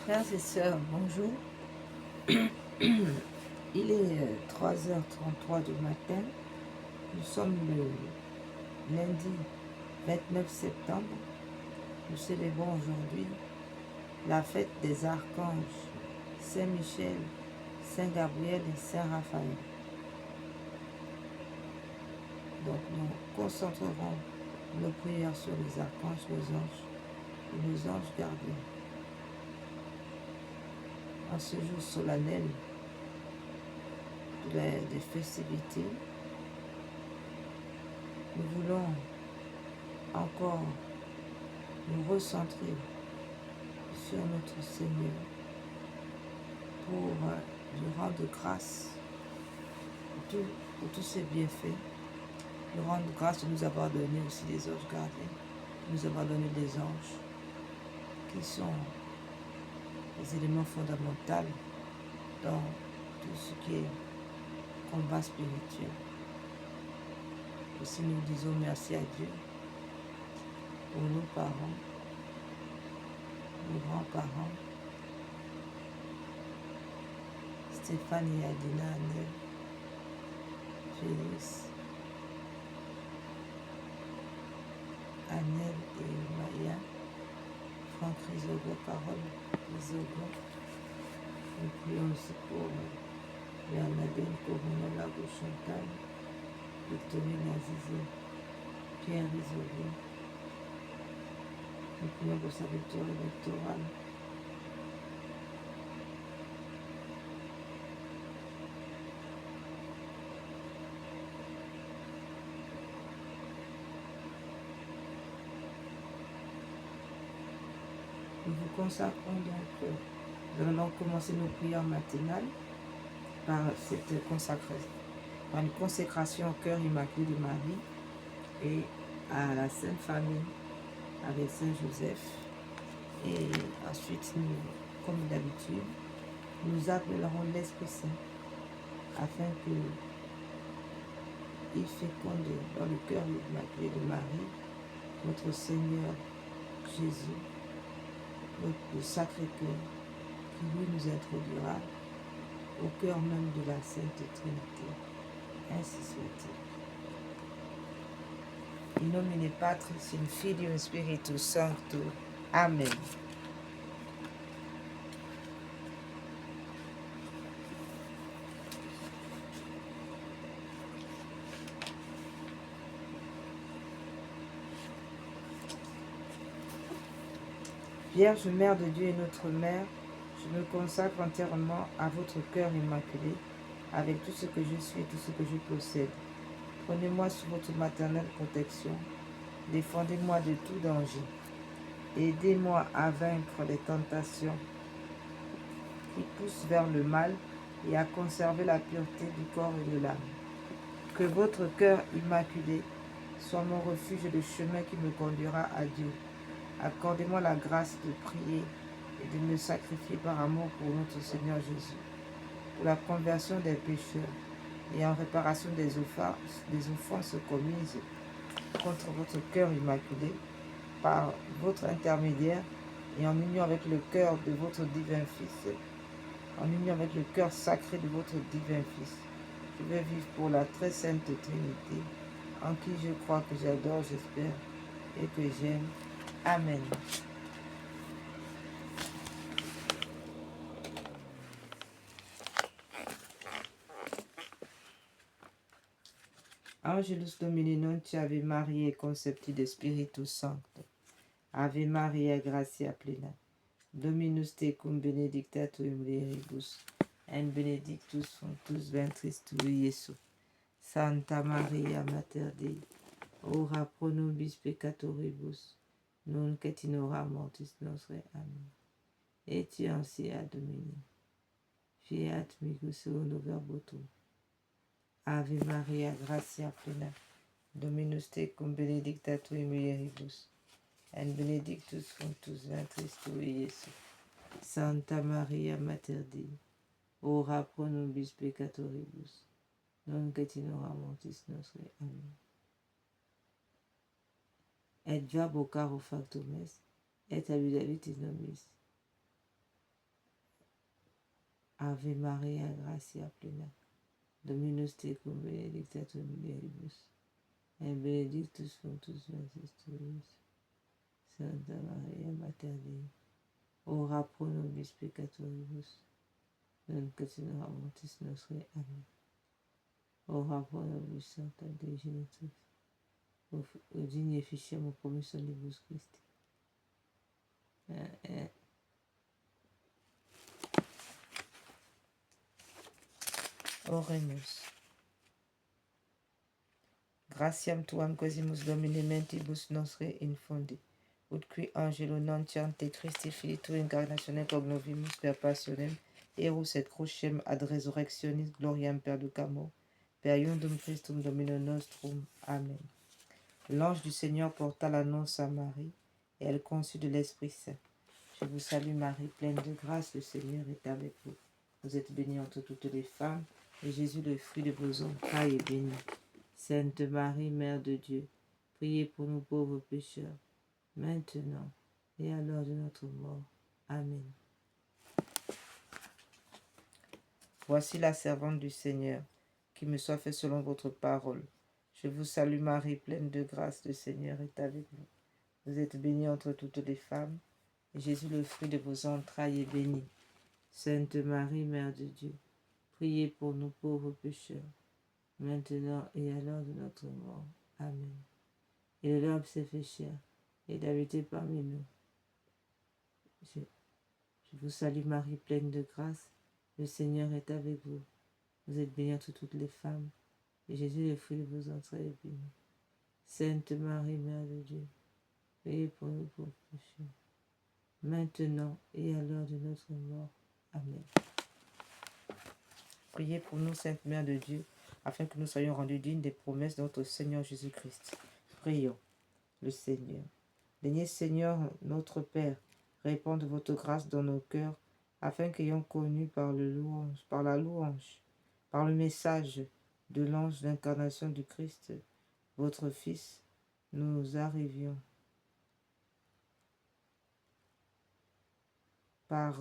Frères et sœurs, bonjour. Il est 3h33 du matin. Nous sommes le lundi 29 septembre. Nous célébrons aujourd'hui la fête des archanges, Saint-Michel, Saint-Gabriel et Saint-Raphaël. Donc nous concentrerons nos prières sur les archanges, les anges et nos anges gardiens. En ce jour solennel des festivités, nous voulons encore nous recentrer sur notre Seigneur pour lui rendre grâce pour tous ses bienfaits, lui rendre grâce de nous avoir donné aussi des anges gardiens, de nous avoir donné des anges qui sont les éléments fondamentaux dans tout ce qui est combat spirituel. Aussi nous disons merci à Dieu pour nos parents, nos grands-parents, Stéphanie, Adina, Annelle, Félix, Annelle et Maya, Franck Rizogo, Carole Rizogo. Nous prions aussi pour Bernadette, Corona, Lago, Chantal, Victorine Azizé, Pierre Rizogo. Nous prions pour sa victoire électorale. Nous vous consacrons donc, nous allons commencer nos prières matinales par une consécration au cœur immaculé de Marie et à la Sainte Famille avec Saint Joseph. Et ensuite, nous, comme d'habitude, nous appellerons l'Esprit Saint afin qu'il féconde dans le cœur immaculé de Marie notre Seigneur Jésus, le Sacré-Cœur, qui lui nous introduira au cœur même de la Sainte Trinité. Ainsi soit-il. In nomine Patris, in Filium Spiritus Sancto. Amen. Vierge Mère de Dieu et notre Mère, je me consacre entièrement à votre cœur immaculé, avec tout ce que je suis et tout ce que je possède. Prenez-moi sous votre maternelle protection, défendez-moi de tout danger. Aidez-moi à vaincre les tentations qui poussent vers le mal et à conserver la pureté du corps et de l'âme. Que votre cœur immaculé soit mon refuge et le chemin qui me conduira à Dieu. Accordez-moi la grâce de prier et de me sacrifier par amour pour notre Seigneur Jésus, pour la conversion des pécheurs et en réparation des offenses commises contre votre cœur immaculé par votre intermédiaire et en union avec le cœur de votre divin Fils, en union avec le cœur sacré de votre divin Fils. Je vais vivre pour la très sainte Trinité, en qui je crois, que j'adore, j'espère et que j'aime. Amen. Angelus Domini nunc Ave Mariae concepti de Spiritus Sancto. Ave Maria gratia plena. Dominus tecum benedicta tu in mulieribus, et benedictus fructus ventris tui, Iesus. Santa Maria Mater Dei, ora pro nobis peccatoribus, nunc et in hora mortis nostre. Amen. Etiam Domini. Fiat mihi secundo verbo tuo. Ave Maria gratia plena. Dominus tecum benedicta tu in mulieribus, et benedictus fructus ventris tui, Iesus. Santa Maria Mater Dei, ora pro nobis peccatoribus, nunc et in hora mortis nostre. Amen. Et verbo caro factum est, et habitavit in nobis, Ave Maria, gratia plena, Dominus tecum, benedicta tu mulieribus, et benedictus fructus ventris tui, Santa Maria, Mater Dei, ora pro nobis peccatoribus, nunc et in hora mortis nostre. Amen. Ora pro nobis, Sancta Dei Genitrix, udini efficiam promissionibus Christi. Oremus. Gratiam tuam quasimus Domine mentibus nostre infundi, ut qui angelo nuntiante Christi Filii tui incarnationem cognovimus per passionem, erus et crucem ad resurrectionis gloriam perducamur, per iundum Christum Domino nostrum. Amen. L'ange du Seigneur porta l'annonce à Marie, et elle conçut de l'Esprit Saint. Je vous salue Marie, pleine de grâce, le Seigneur est avec vous. Vous êtes bénie entre toutes les femmes, et Jésus, le fruit de vos entrailles, est béni. Sainte Marie, Mère de Dieu, priez pour nous pauvres pécheurs, maintenant et à l'heure de notre mort. Amen. Voici la servante du Seigneur, qui me soit fait selon votre parole. Je vous salue Marie, pleine de grâce, le Seigneur est avec vous. Vous êtes bénie entre toutes les femmes, et Jésus, le fruit de vos entrailles, est béni. Sainte Marie, Mère de Dieu, priez pour nous pauvres pécheurs, maintenant et à l'heure de notre mort. Amen. Et le Verbe s'est fait chair, et d'habiter parmi nous. Je vous salue Marie, pleine de grâce, le Seigneur est avec vous. Vous êtes bénie entre toutes les femmes, et Jésus, le fruit de vos entrailles, est béni. Sainte Marie, Mère de Dieu, priez pour nous pauvres pécheurs, maintenant et à l'heure de notre mort. Amen. Priez pour nous, Sainte Mère de Dieu, afin que nous soyons rendus dignes des promesses de notre Seigneur Jésus-Christ. Prions le Seigneur. Daignez, Seigneur, notre Père, répandre votre grâce dans nos cœurs, afin qu'ayant connu par la louange, par le message de l'ange d'incarnation du Christ, votre Fils, nous arrivions par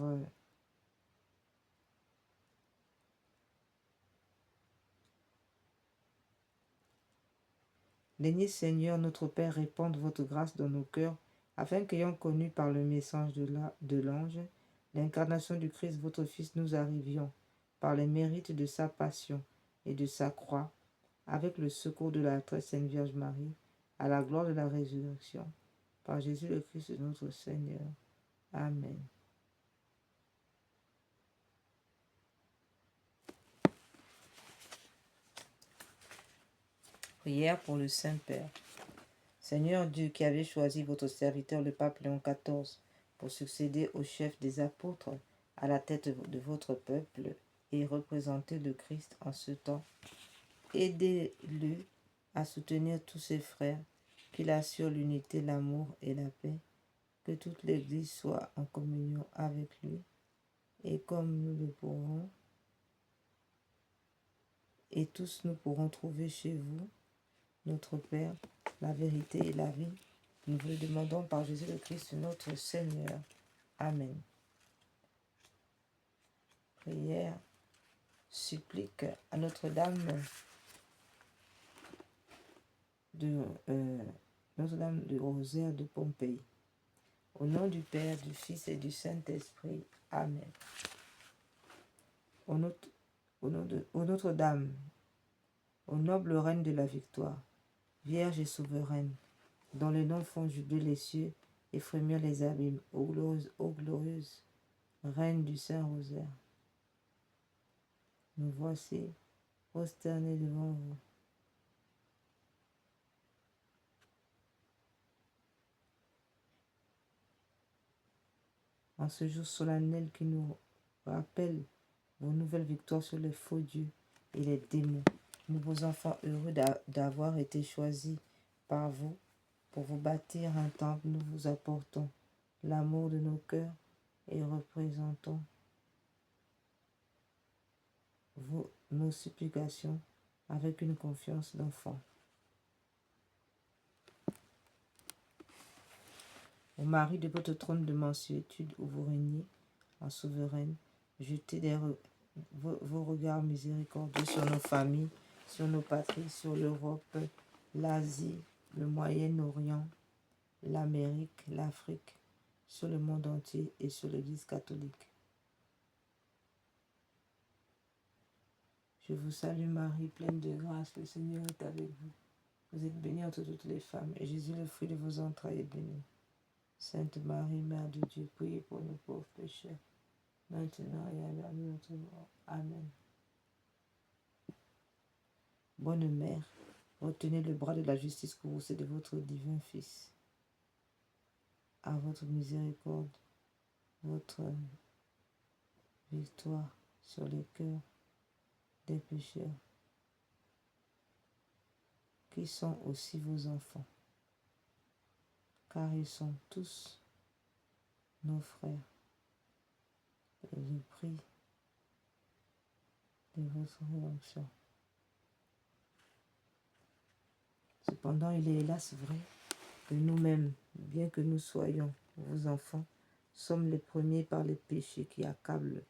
Daignez, Seigneur, notre Père, répandre votre grâce dans nos cœurs, afin qu'ayant connu par le message de l'ange l'incarnation du Christ, votre Fils, nous arrivions, par les mérites de sa passion et de sa croix, avec le secours de la très sainte Vierge Marie, à la gloire de la résurrection, par Jésus le Christ notre Seigneur. Amen. Prière pour le Saint-Père. Seigneur Dieu, qui avez choisi votre serviteur le pape Léon XIV pour succéder au chef des apôtres à la tête de votre peuple et représenter le Christ en ce temps, aidez-le à soutenir tous ses frères, qu'il assure l'unité, l'amour et la paix, que toute l'Église soit en communion avec lui, et comme nous le pourrons, et tous nous pourrons trouver chez vous, notre Père, la vérité et la vie. Nous vous le demandons par Jésus le Christ, notre Seigneur. Amen. Prière, supplique à Notre-Dame Notre-Dame du Rosaire de Pompéi. Au nom du Père, du Fils et du Saint-Esprit. Amen. Ô Notre-Dame, ô noble reine de la victoire, Vierge et souveraine, dont les noms font jubler les cieux et frémir les abîmes, ô glorieuse Reine du Saint-Rosaire, nous voici prosternés devant vous. En ce jour solennel qui nous rappelle vos nouvelles victoires sur les faux dieux et les démons, nous, vos enfants heureux d'avoir été choisis par vous pour vous bâtir un temple, nous vous apportons l'amour de nos cœurs et représentons nos supplications avec une confiance d'enfant. Au mari de votre trône de mansuétude où vous régnez en souveraine, Jetez vos regards miséricordieux sur nos familles, sur nos patries, sur l'Europe, l'Asie, le Moyen-Orient, l'Amérique, l'Afrique, sur le monde entier et sur l'Église catholique. Je vous salue Marie, pleine de grâce, le Seigneur est avec vous. Vous êtes bénie entre toutes les femmes, et Jésus, le fruit de vos entrailles, est béni. Sainte Marie, Mère de Dieu, priez pour nous pauvres pécheurs, maintenant et à l'heure de notre mort. Amen. Bonne Mère, retenez le bras de la justice courroucée de votre divin Fils. À votre miséricorde, votre victoire sur les cœurs des pécheurs, qui sont aussi vos enfants, car ils sont tous nos frères. Et je prie de votre rédemption. Cependant, il est hélas vrai que nous-mêmes, bien que nous soyons vos enfants, sommes les premiers par les péchés qui accablent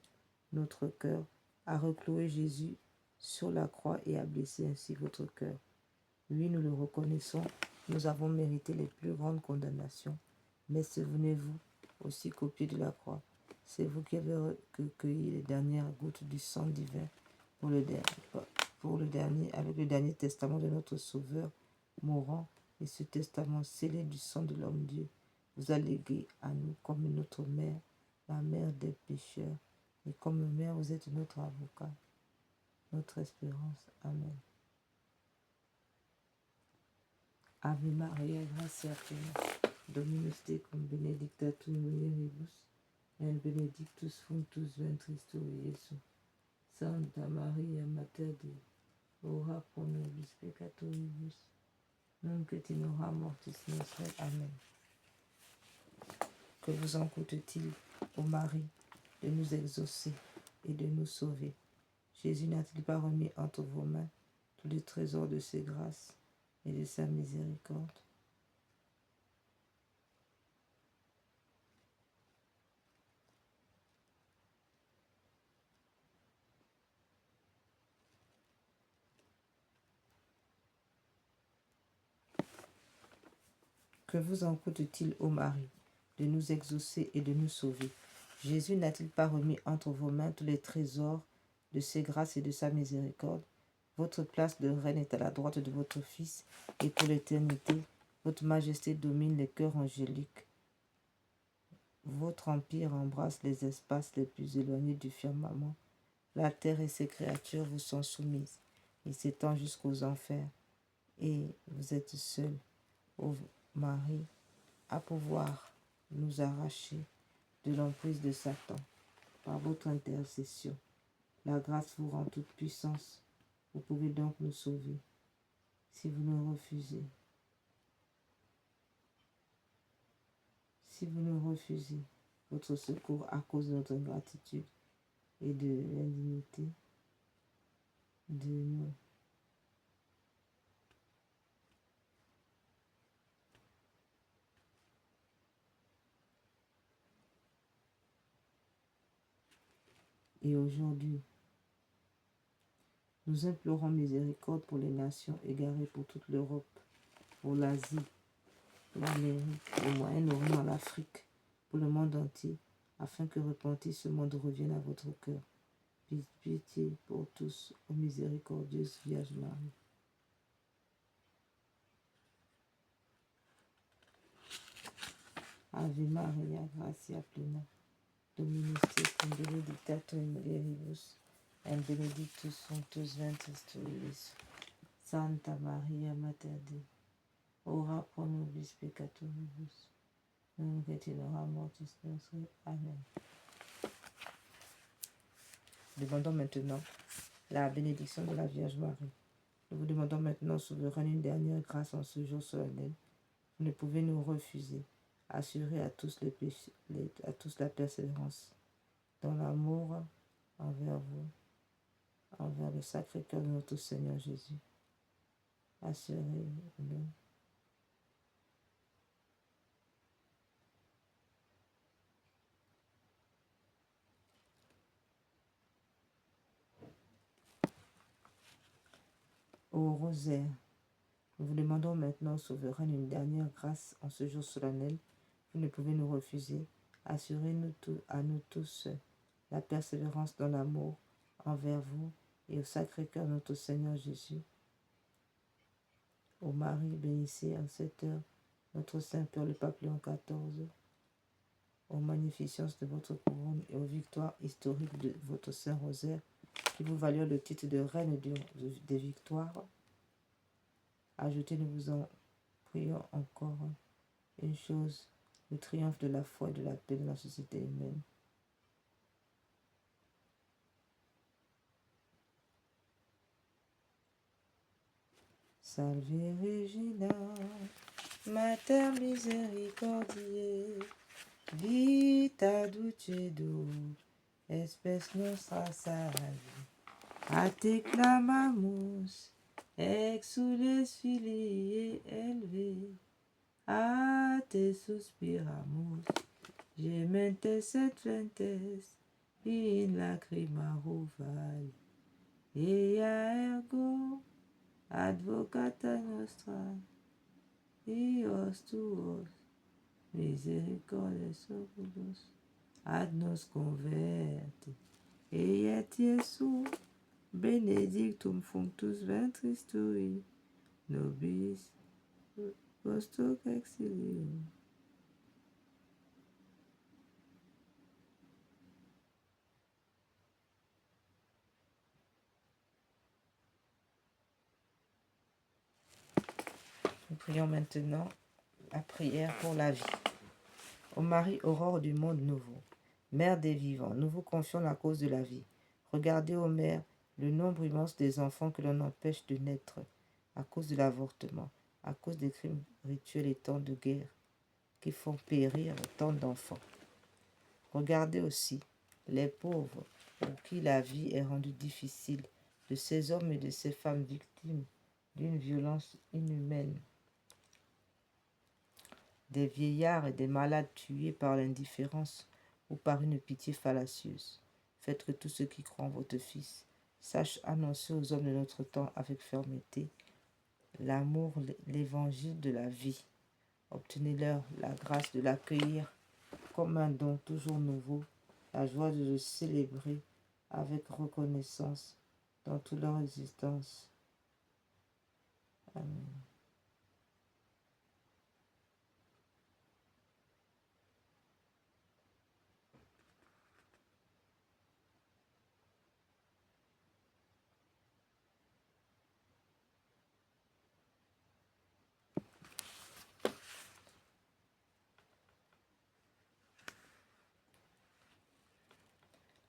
notre cœur à reclouer Jésus sur la croix et à blesser ainsi votre cœur. Oui, nous le reconnaissons, nous avons mérité les plus grandes condamnations, mais souvenez-vous aussi qu'au pied de la croix, c'est vous qui avez recueilli les dernières gouttes du sang divin avec le dernier testament de notre Sauveur mourant, et ce testament scellé du sang de l'homme-dieu vous a légué à nous comme notre mère, la mère des pécheurs, et comme mère, vous êtes notre avocat, notre espérance. Amen. Ave Maria, gratia plena, Dominus tecum, benedicta tu mulieribus, et benedictus fructus ventris tui, Iesus. Santa Maria, Mater Dei, ora pro nobis peccatoribus, nunc et in hora mortis nostre. Amen. Que vous en coûte-t-il, ô Marie, de nous exaucer et de nous sauver? Jésus n'a-t-il pas remis entre vos mains tous les trésors de ses grâces et de sa miséricorde? Que vous en coûte-t-il, ô Marie, de nous exaucer et de nous sauver? Jésus n'a-t-il pas remis entre vos mains tous les trésors de ses grâces et de sa miséricorde? Votre place de reine est à la droite de votre Fils, et pour l'éternité, votre majesté domine les cœurs angéliques. Votre empire embrasse les espaces les plus éloignés du firmament. La terre et ses créatures vous sont soumises. Il s'étend jusqu'aux enfers, et vous êtes seul, ô Marie, à pouvoir nous arracher de l'emprise de Satan. Par votre intercession, la grâce vous rend toute puissance. Vous pouvez donc nous sauver. Si vous nous refusez, votre secours à cause de notre ingratitude et de l'indignité de nous, et aujourd'hui, nous implorons miséricorde pour les nations égarées, pour toute l'Europe, pour l'Asie, pour l'Amérique, le Moyen-Orient, l'Afrique, pour le monde entier, afin que repenti ce monde revienne à votre cœur. Pitié pour tous, ô miséricordieuse Vierge Marie. Ave Maria, gratia plena, Dominus tecum, benedicta tu in mulieribus, et benedictus fructus ventris tui, Iesus. Santa Maria, Mater Dei, ora pro nobis peccatoribus, nunc et in hora mortis nostre. Amen. Demandons maintenant la bénédiction de la Vierge Marie. Nous vous demandons maintenant, souveraine, une dernière grâce en ce jour solennel. Vous ne pouvez nous refuser. Assurez à tous, à tous la persévérance dans l'amour envers vous, envers le Sacré-Cœur de notre Seigneur Jésus. Assurez-nous. au rosaire. Nous vous demandons maintenant, souveraine, une dernière grâce en ce jour solennel. Vous ne pouvez nous refuser. Assurez-nous à nous tous la persévérance dans l'amour envers vous et au Sacré-Cœur notre Seigneur Jésus. Ô Marie, bénissez en cette heure notre Saint-Père le Pape Léon XIV, aux magnificences de votre couronne et aux victoires historiques de votre Saint-Rosaire, qui vous valurent le titre de Reine des victoires. Ajoutez, nous vous en prions encore une chose, le triomphe de la foi et de la paix de la société humaine. Salve Regina, Mater misericordiae, vita dulcedo, espes nostra salve. A te clamamus, exules filii elve, a te suspiramus, gementes et flentes, in lacrima vale. Ea ergo, advocata nostra, Dios tuos, misericordes oculos, ad nos converti, et Iesu, benedictum fructus ventris tui, nobis post exilium. Nous prions maintenant la prière pour la vie. Ô Marie, aurore du monde nouveau, Mère des vivants, nous vous confions la cause de la vie. Regardez, ô Mère, le nombre immense des enfants que l'on empêche de naître à cause de l'avortement, à cause des crimes rituels et tant de guerres qui font périr tant d'enfants. Regardez aussi les pauvres pour qui la vie est rendue difficile, de ces hommes et de ces femmes victimes d'une violence inhumaine, des vieillards et des malades tués par l'indifférence ou par une pitié fallacieuse. Faites que tous ceux qui croient en votre Fils sachent annoncer aux hommes de notre temps avec fermeté l'amour, l'évangile de la vie. Obtenez-leur la grâce de l'accueillir comme un don toujours nouveau, la joie de le célébrer avec reconnaissance dans toute leur existence. Amen.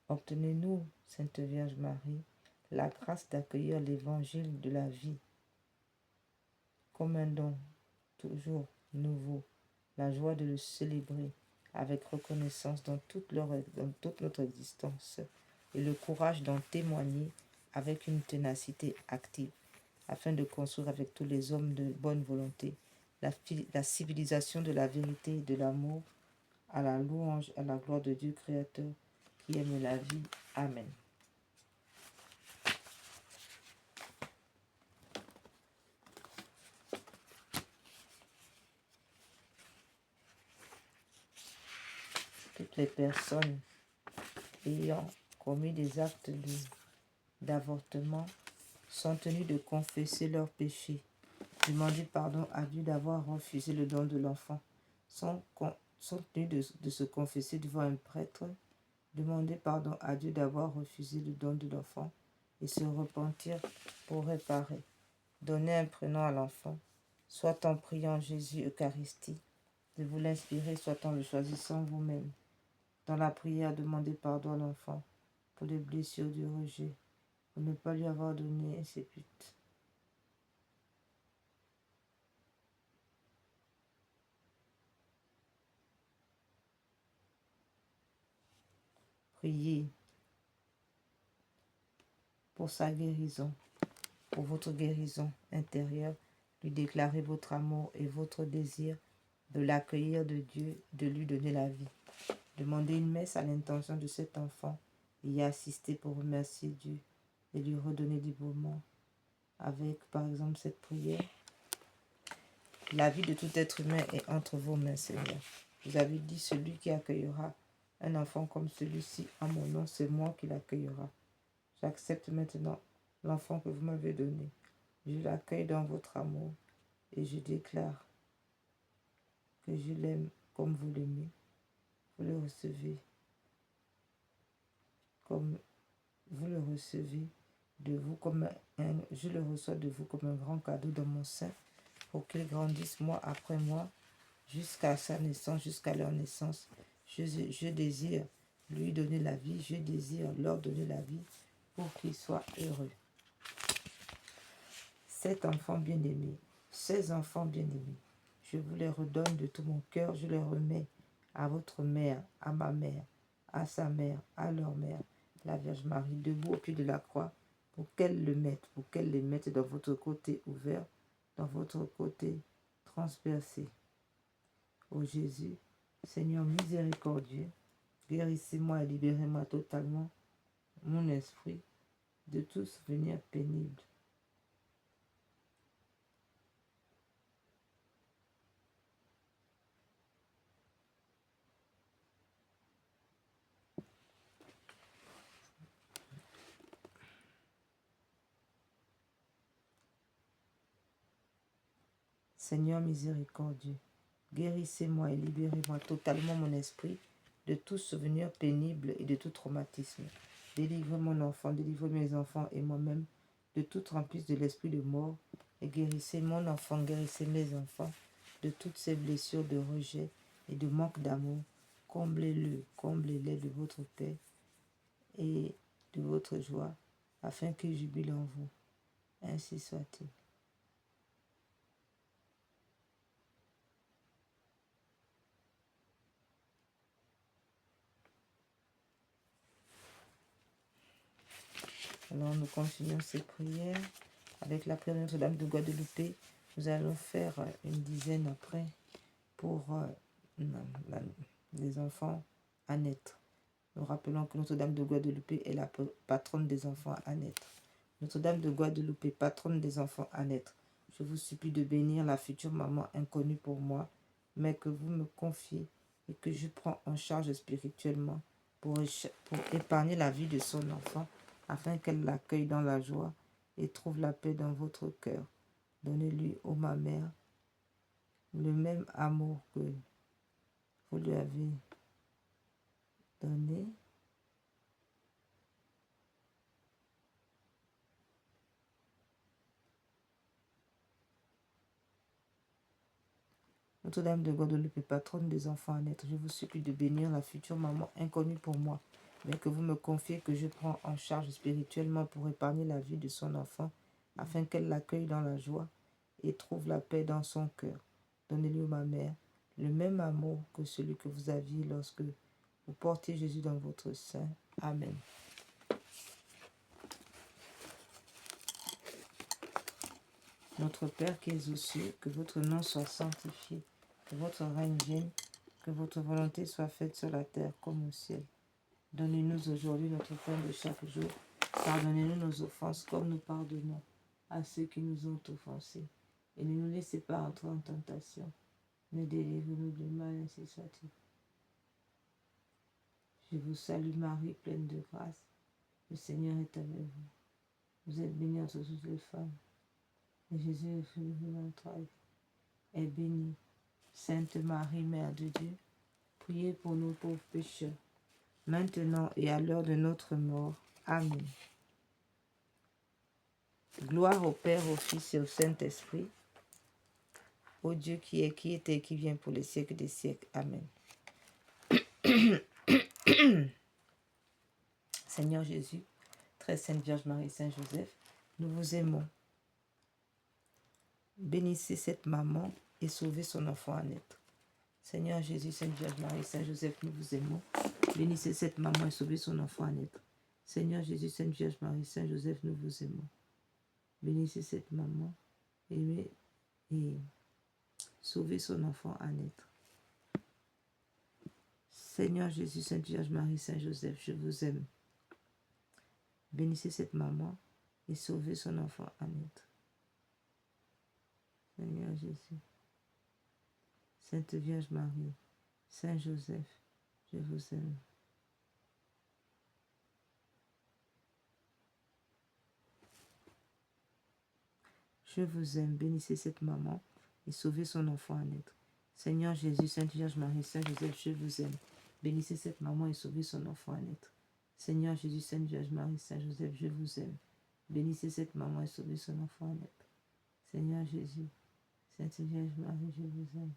Obtenez-nous, Sainte Vierge Marie, la grâce d'accueillir l'évangile de la vie comme un don toujours nouveau, la joie de le célébrer avec reconnaissance dans toute notre existence et le courage d'en témoigner avec une ténacité active afin de construire avec tous les hommes de bonne volonté la civilisation de la vérité et de l'amour à la louange, à la gloire de Dieu Créateur qui aime la vie. Amen. Toutes les personnes ayant commis des actes d'avortement sont tenues de confesser leurs péchés, demander pardon à Dieu d'avoir refusé le don de l'enfant, sont tenues de se confesser devant un prêtre, demander pardon à Dieu d'avoir refusé le don de l'enfant et se repentir pour réparer. Donner un prénom à l'enfant, soit en priant Jésus Eucharistie, de vous l'inspirer, soit en le choisissant vous-même. Dans la prière, demandez pardon à l'enfant pour les blessures du rejet, pour ne pas lui avoir donné ses buts. Priez pour sa guérison, pour votre guérison intérieure, lui déclarez votre amour et votre désir de l'accueillir de Dieu, de lui donner la vie. Demandez une messe à l'intention de cet enfant et y assister pour remercier Dieu et lui redonner du beau moment. avec, par exemple, cette prière. La vie de tout être humain est entre vos mains, Seigneur. Vous avez dit, celui qui accueillera un enfant comme celui-ci en mon nom, c'est moi qui l'accueillera. J'accepte maintenant l'enfant que vous m'avez donné. Je l'accueille dans votre amour et je déclare que je l'aime comme vous l'aimez. Vous le recevez comme vous le recevez de vous comme je le reçois de vous comme un grand cadeau dans mon sein pour qu'il grandisse mois après mois jusqu'à sa naissance, jusqu'à leur naissance. Je désire lui donner la vie, je désire leur donner la vie pour qu'ils soient heureux. Cet enfant bien-aimé, ces enfants bien-aimés, je vous les redonne de tout mon cœur, je les remets à votre mère, à ma mère, à sa mère, à leur mère, la Vierge Marie, debout au pied de la croix, pour qu'elle le mette, pour qu'elle les mette dans votre côté ouvert, dans votre côté transpercé. Ô Jésus, Seigneur miséricordieux, guérissez-moi et libérez-moi totalement, mon esprit, de tout souvenir pénible. Seigneur miséricordieux, guérissez-moi et libérez-moi totalement mon esprit de tout souvenir pénible et de tout traumatisme. Délivrez mon enfant, délivrez mes enfants et moi-même de toute emprise de l'esprit de mort et guérissez mon enfant, guérissez mes enfants de toutes ces blessures de rejet et de manque d'amour. Comblez-les de votre paix et de votre joie afin qu'ils jubilent en vous. Ainsi soit-il. Alors nous continuons ces prières avec la prière de Notre-Dame de Guadeloupe. Nous allons faire une dizaine après pour les enfants à naître. Nous rappelons que Notre-Dame de Guadeloupe est la patronne des enfants à naître. Notre-Dame de Guadeloupe, patronne des enfants à naître, je vous supplie de bénir la future maman inconnue pour moi, mais que vous me confiez et que je prends en charge spirituellement pour épargner la vie de son enfant, afin qu'elle l'accueille dans la joie et trouve la paix dans votre cœur. Donnez-lui, ô ma mère, le même amour que vous lui avez donné. Notre-Dame de Guadeloupe, patronne des enfants à naître, je vous supplie de bénir la future maman inconnue pour moi, mais que vous me confiez que je prends en charge spirituellement pour épargner la vie de son enfant, afin qu'elle l'accueille dans la joie et trouve la paix dans son cœur. Donnez-lui, ma mère, le même amour que celui que vous aviez lorsque vous portiez Jésus dans votre sein. Amen. Notre Père qui es aux cieux, que votre nom soit sanctifié, que votre règne vienne, que votre volonté soit faite sur la terre comme au ciel. Donnez-nous aujourd'hui notre pain de chaque jour. Pardonnez-nous nos offenses comme nous pardonnons à ceux qui nous ont offensés. Et ne nous laissez pas entrer en tentation, mais délivrez-nous du mal, ainsi soit-il. Je vous salue Marie, pleine de grâce. Le Seigneur est avec vous. Vous êtes bénie entre toutes les femmes. Et Jésus, le fruit de vos entrailles, est béni. Sainte Marie, Mère de Dieu, priez pour nous pauvres pécheurs, maintenant et à l'heure de notre mort. Amen. Gloire au Père, au Fils et au Saint-Esprit, au Dieu qui est, qui était et qui vient pour les siècles des siècles. Amen. Seigneur Jésus, très Sainte Vierge Marie, Saint Joseph, nous vous aimons. Bénissez cette maman et sauvez son enfant à naître. Seigneur Jésus, Sainte Vierge Marie, Saint Joseph, nous vous aimons. Bénissez cette maman et sauvez son enfant à naître. Seigneur Jésus, Sainte Vierge Marie, Saint Joseph, nous vous aimons. Bénissez cette maman et sauvez son enfant à naître. Seigneur Jésus, Sainte Vierge Marie, Saint Joseph, je vous aime. Bénissez cette maman et sauvez son enfant à naître. Seigneur Jésus, Sainte Vierge Marie, Saint Joseph, je vous aime. Je vous aime, bénissez cette maman et sauvez son enfant à naître. Seigneur Jésus, Sainte Vierge Marie, Saint Joseph, je vous aime. Bénissez cette maman et sauvez son enfant à naître. Seigneur Jésus, Sainte Vierge Marie, Saint Joseph, je vous aime. Bénissez cette maman et sauvez son enfant à naître. Seigneur Jésus, Sainte Vierge Marie, je vous aime.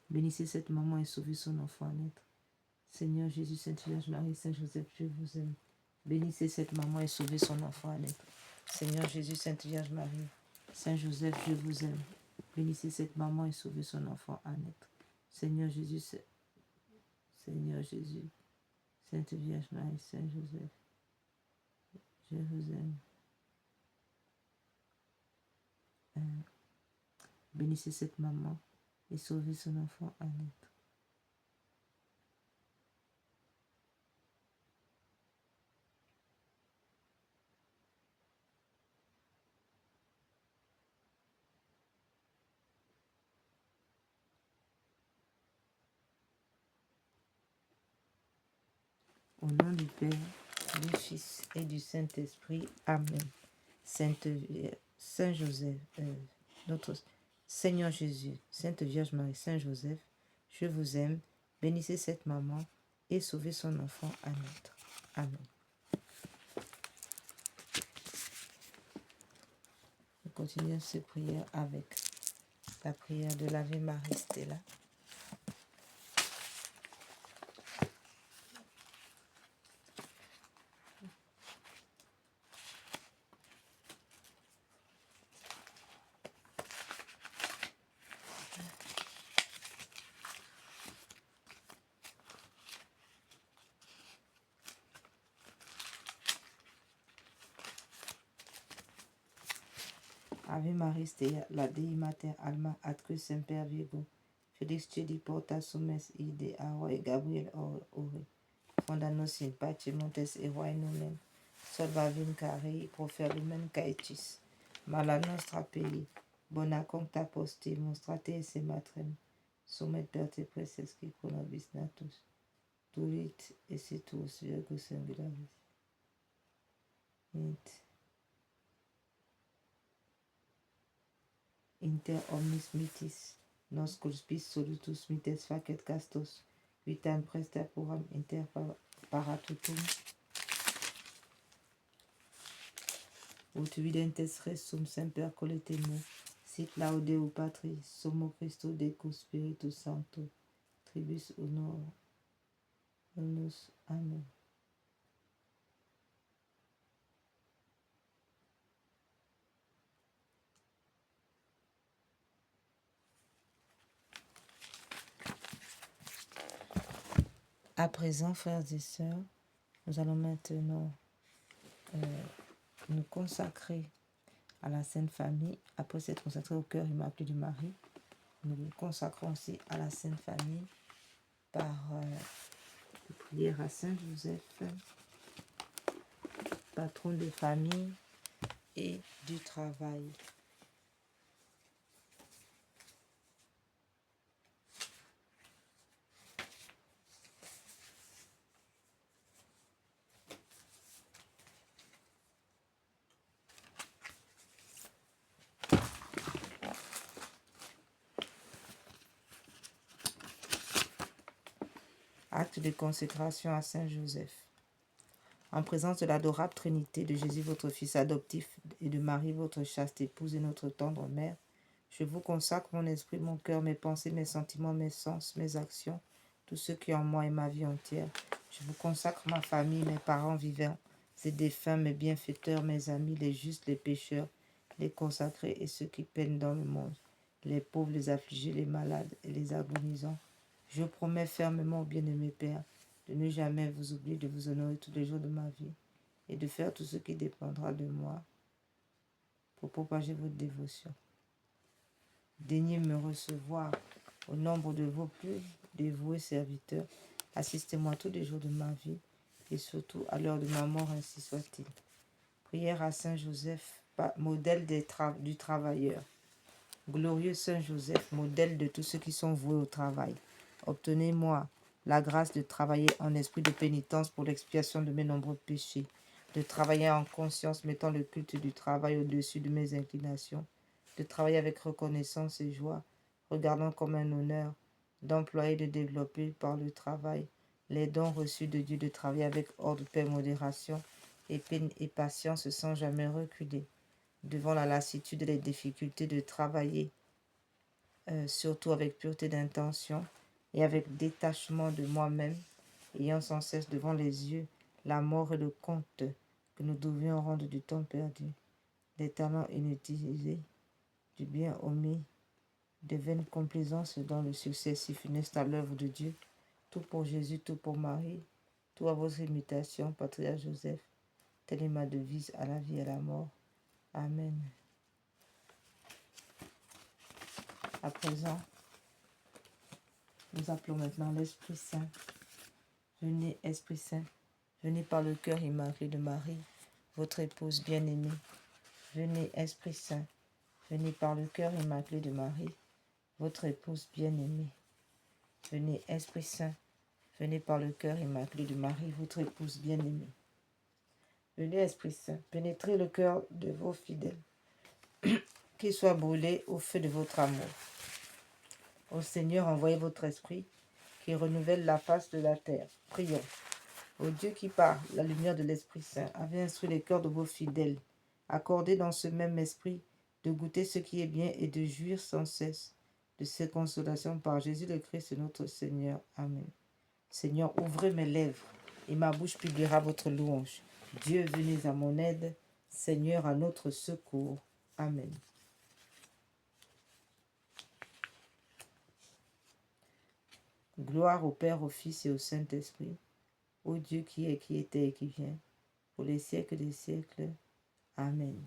Bénissez cette maman et sauvez son enfant à naître. Seigneur Jésus, Sainte Vierge Marie, Saint Joseph, je vous aime. Bénissez cette maman et sauvez son enfant à naître. Seigneur Jésus, Sainte Vierge Marie, Saint Joseph, je vous aime. Bénissez cette maman et sauvez son enfant à naître. Seigneur Jésus, Seigneur Jésus, Sainte Vierge Marie, Saint Joseph, je vous aime. Bénissez cette maman et sauvez son enfant à naître. Au nom du Père, du Fils et du Saint-Esprit. Amen. Saint Joseph, notre Seigneur Jésus, Sainte Vierge Marie, Saint Joseph, je vous aime. Bénissez cette maman et sauvez son enfant à naître. Amen. Nous continuons ces prières avec la prière de l'Ave Marie Stella. Ave Maris Dea, la Dei Mater Alma, atque semper Virgo, Felix Cedi porta sumes ide a Roi Gabriel ore, fonda nos in pace montes eroi numen, solvavim carei profer lumen caetis, mala nostra pei, bona concta posti monstrate esse matrem, sumet perte presesci conobis natus, turit esse tuus Virgo singularis. Inter omnis mitis, nos cuspis solutus mites facet castos, vitam presta puram inter paratutum, ut videntes res sum semper coletemo, sit laudeu Patri, Sumo Christo Decus Spiritus Sancto, tribus unus. Amen. À présent, frères et sœurs, nous allons maintenant nous consacrer à la Sainte Famille. Après s'être consacrés au cœur immaculé du Marie, nous nous consacrons aussi à la Sainte Famille par prière à Saint Joseph, patron de famille et du travail. Acte de consécration à Saint Joseph. En présence de l'adorable Trinité de Jésus, votre Fils adoptif, et de Marie, votre chaste épouse et notre tendre mère, je vous consacre mon esprit, mon cœur, mes pensées, mes sentiments, mes sens, mes actions, tout ce qui est en moi et ma vie entière. Je vous consacre ma famille, mes parents vivants et défunts, mes bienfaiteurs, mes amis, les justes, les pécheurs, les consacrés et ceux qui peinent dans le monde, les pauvres, les affligés, les malades et les agonisants. Je promets fermement au bien-aimé Père de ne jamais vous oublier, de vous honorer tous les jours de ma vie et de faire tout ce qui dépendra de moi pour propager votre dévotion. Daignez me recevoir au nombre de vos plus dévoués serviteurs. Assistez-moi tous les jours de ma vie et surtout à l'heure de ma mort, ainsi soit-il. Prière à Saint Joseph, modèle du travailleur. Glorieux Saint Joseph, modèle de tous ceux qui sont voués au travail, obtenez-moi la grâce de travailler en esprit de pénitence pour l'expiation de mes nombreux péchés, de travailler en conscience mettant le culte du travail au-dessus de mes inclinations, de travailler avec reconnaissance et joie, regardant comme un honneur, d'employer et de développer par le travail les dons reçus de Dieu, de travailler avec ordre, paix, modération et peine et patience sans jamais reculer devant la lassitude et les difficultés, de travailler surtout avec pureté d'intention et avec détachement de moi-même, ayant sans cesse devant les yeux la mort et le compte que nous devions rendre du temps perdu, des talents inutilisés, du bien omis, de vaines complaisances dans le succès si funeste à l'œuvre de Dieu, tout pour Jésus, tout pour Marie, tout à votre imitation, Patriarche Joseph. Telle est ma devise à la vie et à la mort. Amen. À présent, nous appelons maintenant l'Esprit Saint. Venez, Esprit Saint, venez par le cœur immaculé de Marie, votre épouse bien-aimée. Venez, Esprit Saint, venez par le cœur immaculé de Marie, votre épouse bien-aimée. Venez, Esprit Saint, venez par le cœur immaculé de Marie, votre épouse bien-aimée. Venez, Esprit Saint, pénétrez le cœur de vos fidèles, qu'ils soient brûlés au feu de votre amour. Ô Seigneur, envoyez votre esprit qui renouvelle la face de la terre. Prions. Ô Dieu qui par la lumière de l'Esprit Saint avait instruit les cœurs de vos fidèles, accordez dans ce même esprit de goûter ce qui est bien et de jouir sans cesse de ces consolations par Jésus le Christ notre Seigneur. Amen. Seigneur, ouvrez mes lèvres et ma bouche publiera votre louange. Dieu, venez à mon aide. Seigneur, à notre secours. Amen. Gloire au Père, au Fils et au Saint-Esprit, ô Dieu qui est, qui était et qui vient, pour les siècles des siècles. Amen.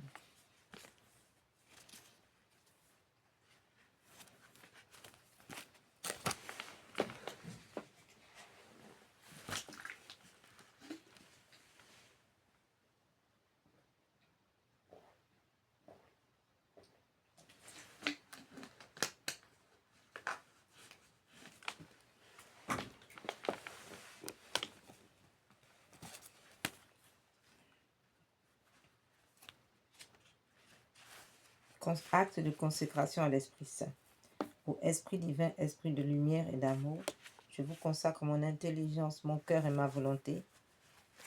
Acte de consécration à l'Esprit Saint. Ô Esprit divin, Esprit de lumière et d'amour, je vous consacre mon intelligence, mon cœur et ma volonté,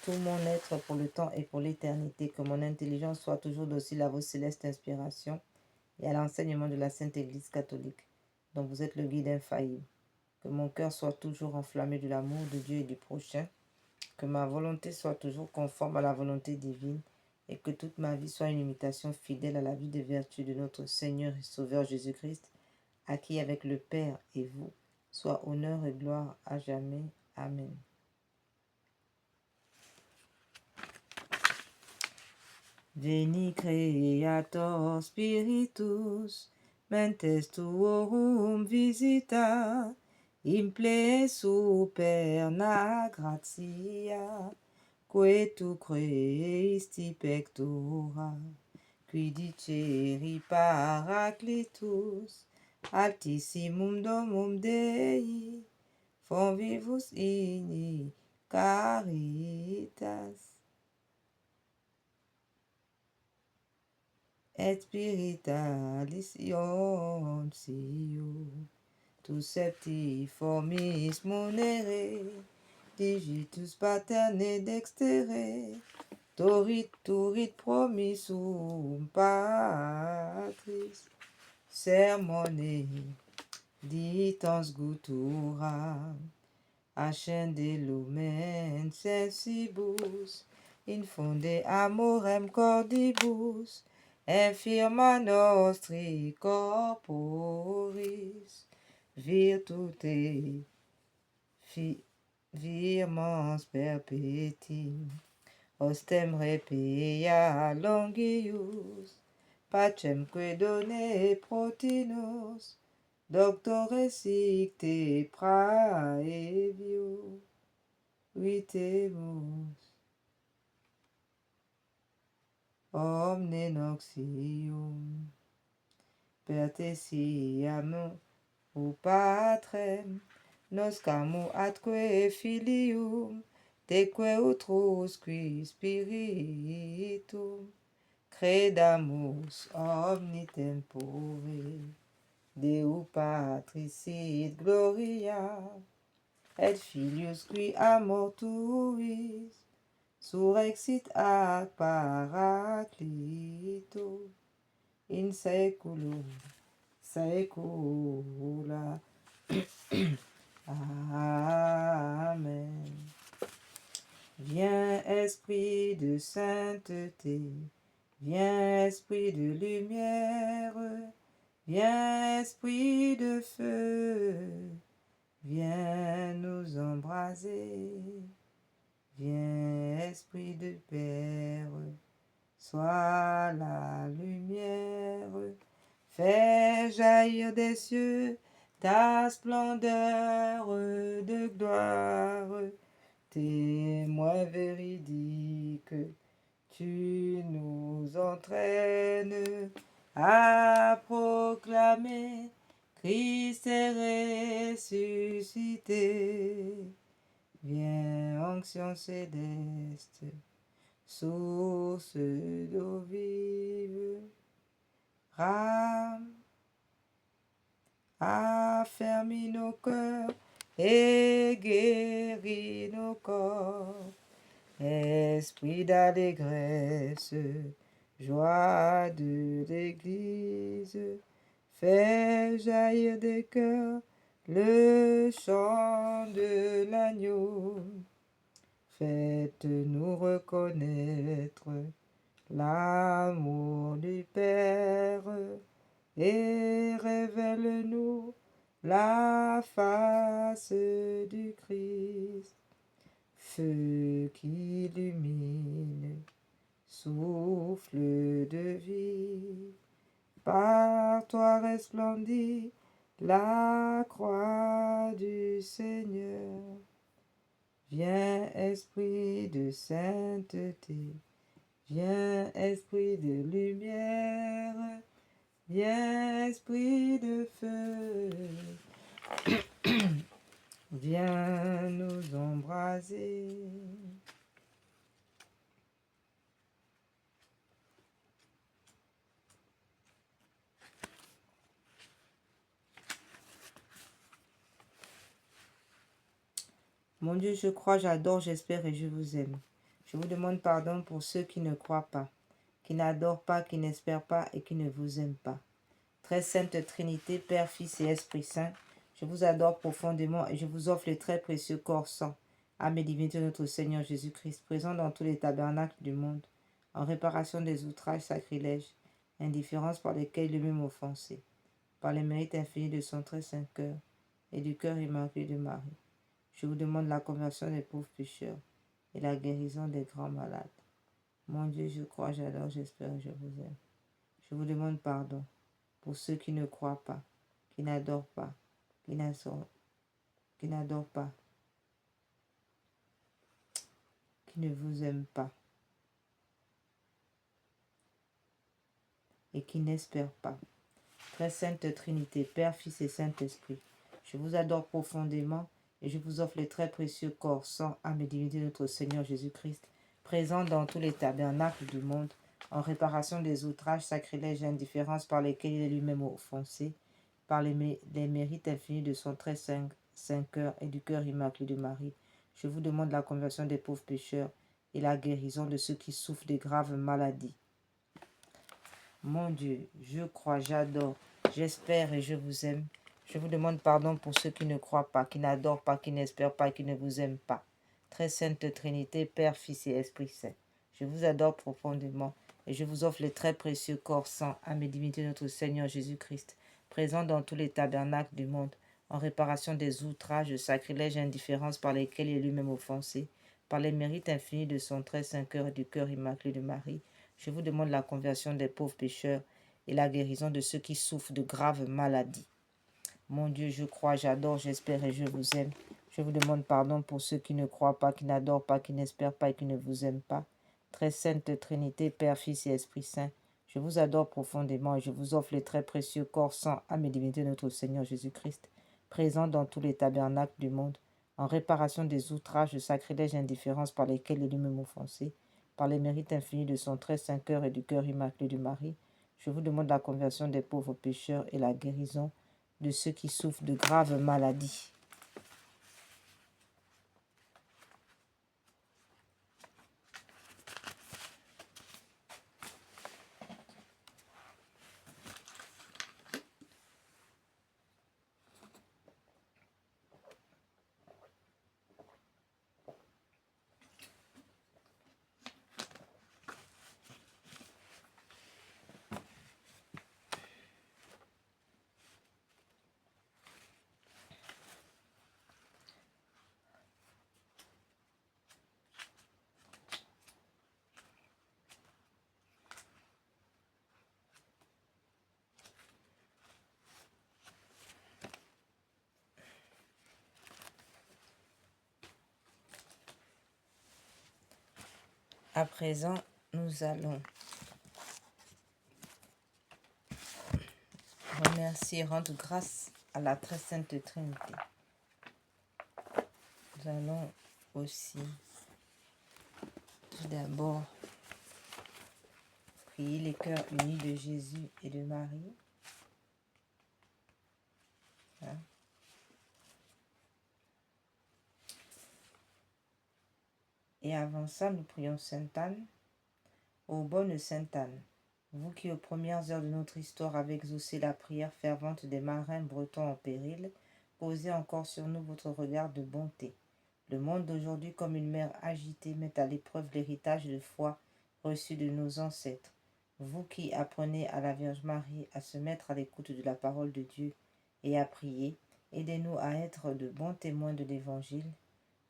tout mon être pour le temps et pour l'éternité. Que mon intelligence soit toujours docile à vos célestes inspirations et à l'enseignement de la Sainte Église catholique, dont vous êtes le guide infaillible. Que mon cœur soit toujours enflammé de l'amour de Dieu et du prochain. Que ma volonté soit toujours conforme à la volonté divine et que toute ma vie soit une imitation fidèle à la vie de vertu de notre Seigneur et Sauveur Jésus-Christ, à qui avec le Père et vous, soit honneur et gloire à jamais. Amen. Veni Creator Spiritus, mentes tuorum visita, imple superna gratia, que tu Christi pectora, qui diceri Paracletus, altissimum domum Dei, fonvivus in caritas, et spiritualis ioncio, tu septi formis munere, digitus paterne dextere, turit promissum patris, sermone ditans guturam, ascende lumen sensibus, infunde amorem cordibus, infirma nostri corporis, virtute virmans perpetim, ostem repia longius, pacem que done protinus, doctore sicte praevio, vitemus. omne noxium, pertesiam o Patrem, noscamu atque filium, teque utrusque spiritum, credamus omni tempore, Deo Patris sit gloria, et Filius qui amor tuis, surrexit ad Paraclito, in saeculum saecula. Amen. Viens Esprit de sainteté, viens Esprit de lumière, viens Esprit de feu, viens nous embraser, viens Esprit de Père, sois la lumière, fais jaillir des cieux ta splendeur de gloire, témoin véridique, tu nous entraînes à proclamer Christ est ressuscité. Viens, onction céleste, source d'eau vive, rame, affermis nos cœurs et guéris nos corps. Esprit d'allégresse, joie de l'Église, fais jaillir des cœurs le chant de l'agneau. Faites-nous reconnaître l'amour du Père et révèle-nous la face du Christ. Feu qui illumine, souffle de vie, par toi resplendit la croix du Seigneur. Viens Esprit de sainteté, viens Esprit de lumière, viens Esprit de feu, viens nous embraser. Mon Dieu, je crois, j'adore, j'espère et je vous aime. Je vous demande pardon pour ceux qui ne croient pas, qui n'adorent pas, qui n'espèrent pas et qui ne vous aiment pas. Très sainte Trinité, Père, Fils et Esprit Saint, je vous adore profondément et je vous offre les très précieux corps sang, âme et divinité de notre Seigneur Jésus-Christ, présent dans tous les tabernacles du monde, en réparation des outrages, sacrilèges, indifférences par lesquels il même offensé, par les mérites infinis de son très saint cœur et du cœur immaculé de Marie. Je vous demande la conversion des pauvres pécheurs et la guérison des grands malades. Mon Dieu, je crois, j'adore, j'espère et je vous aime. Je vous demande pardon pour ceux qui ne croient pas, qui n'adorent pas, qui n'adorent pas, qui ne vous aiment pas et qui n'espèrent pas. Très sainte Trinité, Père, Fils et Saint-Esprit, je vous adore profondément et je vous offre les très précieux corps, sang, âme et divinité de notre Seigneur Jésus-Christ, présent dans tous les tabernacles du monde, en réparation des outrages, sacrilèges et indifférences par lesquels il est lui-même offensé, par les mérites infinis de son très saint cœur et du cœur immaculé de Marie. Je vous demande la conversion des pauvres pécheurs et la guérison de ceux qui souffrent de graves maladies. Mon Dieu, je crois, j'adore, j'espère et je vous aime. Je vous demande pardon pour ceux qui ne croient pas, qui n'adorent pas, qui n'espèrent pas et qui ne vous aiment pas. Très sainte Trinité, Père, Fils et Esprit Saint, je vous adore profondément et je vous offre les très précieux corps, sang, âme et divinité de notre Seigneur Jésus-Christ, présent dans tous les tabernacles du monde, en réparation des outrages, sacrilèges et indifférences par lesquels il est lui-même offensé, par les mérites infinis de son très saint cœur et du cœur immaculé de Marie. Je vous demande la conversion des pauvres pécheurs et la guérison de ceux qui souffrent de graves maladies. Mon Dieu, je crois, j'adore, j'espère et je vous aime. Je vous demande pardon pour ceux qui ne croient pas, qui n'adorent pas, qui n'espèrent pas et qui ne vous aiment pas. très sainte Trinité, Père, Fils et Esprit Saint, je vous adore profondément et je vous offre les très précieux corps, sang, âme et divinité de notre Seigneur Jésus-Christ, présent dans tous les tabernacles du monde, en réparation des outrages, de sacrilèges et indifférences par lesquels les lumières m'ont offensé, par les mérites infinis de son très saint cœur et du cœur immaculé de Marie, je vous demande la conversion des pauvres pécheurs et la guérison de ceux qui souffrent de graves maladies. À présent, nous allons remercier et rendre grâce à la très sainte Trinité. Nous allons aussi tout d'abord prier les cœurs unis de Jésus et de Marie. Hein? Et avant ça, nous prions Sainte Anne. Ô bonne Sainte Anne, vous qui aux premières heures de notre histoire avez exaucé la prière fervente des marins bretons en péril, posez encore sur nous votre regard de bonté. Le monde d'aujourd'hui, comme une mer agitée, met à l'épreuve l'héritage de foi reçu de nos ancêtres. Vous qui apprenez à la Vierge Marie à se mettre à l'écoute de la parole de Dieu et à prier, aidez-nous à être de bons témoins de l'Évangile.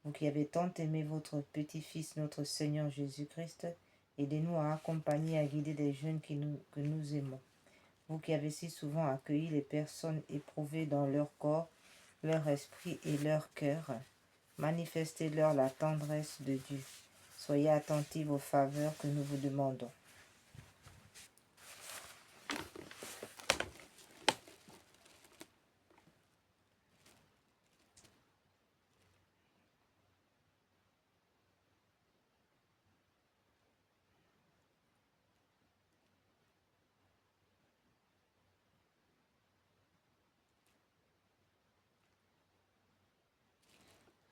Vous qui avez tant aimé votre petit-fils, notre Seigneur Jésus-Christ, aidez-nous à accompagner et à guider les jeunes que nous aimons. Vous qui avez si souvent accueilli les personnes éprouvées dans leur corps, leur esprit et leur cœur, manifestez-leur la tendresse de Dieu. Soyez attentifs aux faveurs que nous vous demandons.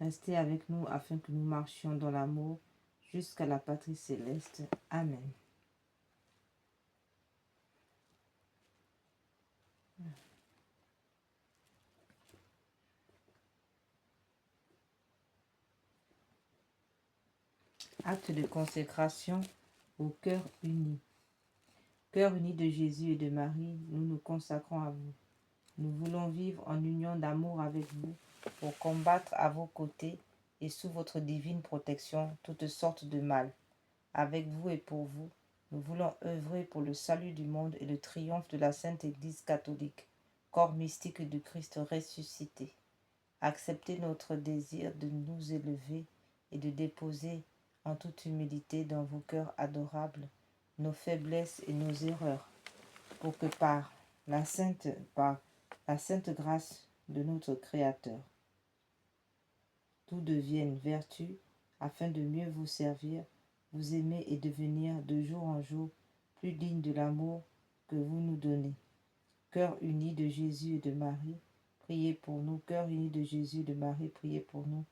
Restez avec nous afin que nous marchions dans l'amour jusqu'à la patrie céleste. Amen. Acte de consécration au cœur uni. Cœur uni de Jésus et de Marie, nous nous consacrons à vous. Nous voulons vivre en union d'amour avec vous pour combattre à vos côtés et sous votre divine protection toutes sortes de mal. Avec vous et pour vous, nous voulons œuvrer pour le salut du monde et le triomphe de la Sainte Église catholique, corps mystique du Christ ressuscité. Acceptez notre désir de nous élever et de déposer en toute humilité dans vos cœurs adorables nos faiblesses et nos erreurs, pour que par la sainte grâce de notre Créateur, tout devienne vertu, afin de mieux vous servir, vous aimer et devenir de jour en jour plus digne de l'amour que vous nous donnez. Cœur uni de Jésus et de Marie, priez pour nous. Cœur uni de Jésus et de Marie, priez pour nous.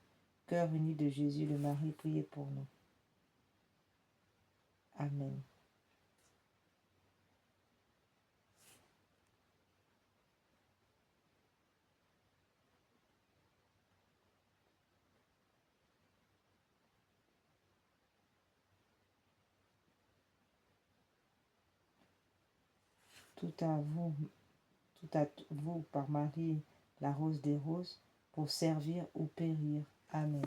Cœur uni de Jésus et de Marie, priez pour nous. Amen. Tout à vous par Marie, la rose des roses, pour servir ou périr. Amen.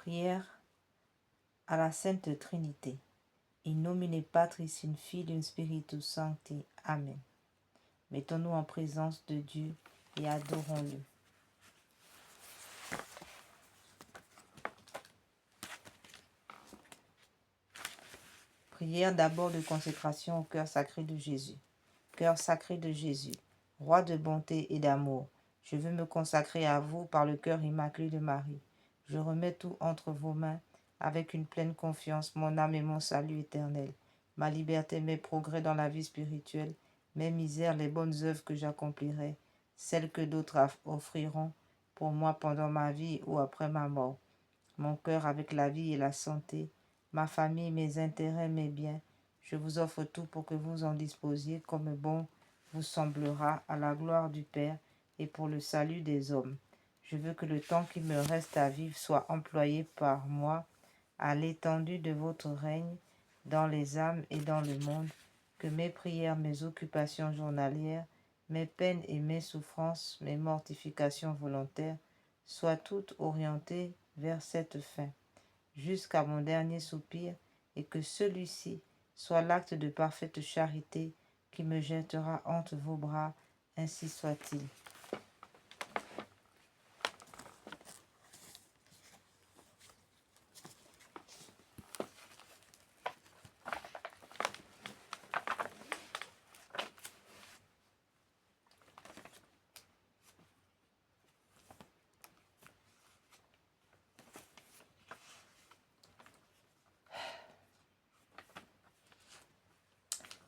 Prière à la Sainte Trinité. In nomine Patris, in Filium Spiritus Sancti. Amen. Mettons-nous en présence de Dieu et adorons-le. Prière d'abord de consécration au cœur sacré de Jésus. Cœur sacré de Jésus, roi de bonté et d'amour, je veux me consacrer à vous par le cœur immaculé de Marie. Je remets tout entre vos mains avec une pleine confiance, mon âme et mon salut éternel, ma liberté, mes progrès dans la vie spirituelle, mes misères, les bonnes œuvres que j'accomplirai, celles que d'autres offriront pour moi pendant ma vie ou après ma mort. Mon cœur avec la vie et la santé, ma famille, mes intérêts, mes biens, je vous offre tout pour que vous en disposiez comme bon vous semblera à la gloire du Père et pour le salut des hommes. Je veux que le temps qui me reste à vivre soit employé par moi à l'étendue de votre règne dans les âmes et dans le monde, que mes prières, mes occupations journalières, mes peines et mes souffrances, mes mortifications volontaires soient toutes orientées vers cette fin, jusqu'à mon dernier soupir, et que celui-ci soit l'acte de parfaite charité qui me jettera entre vos bras, ainsi soit-il.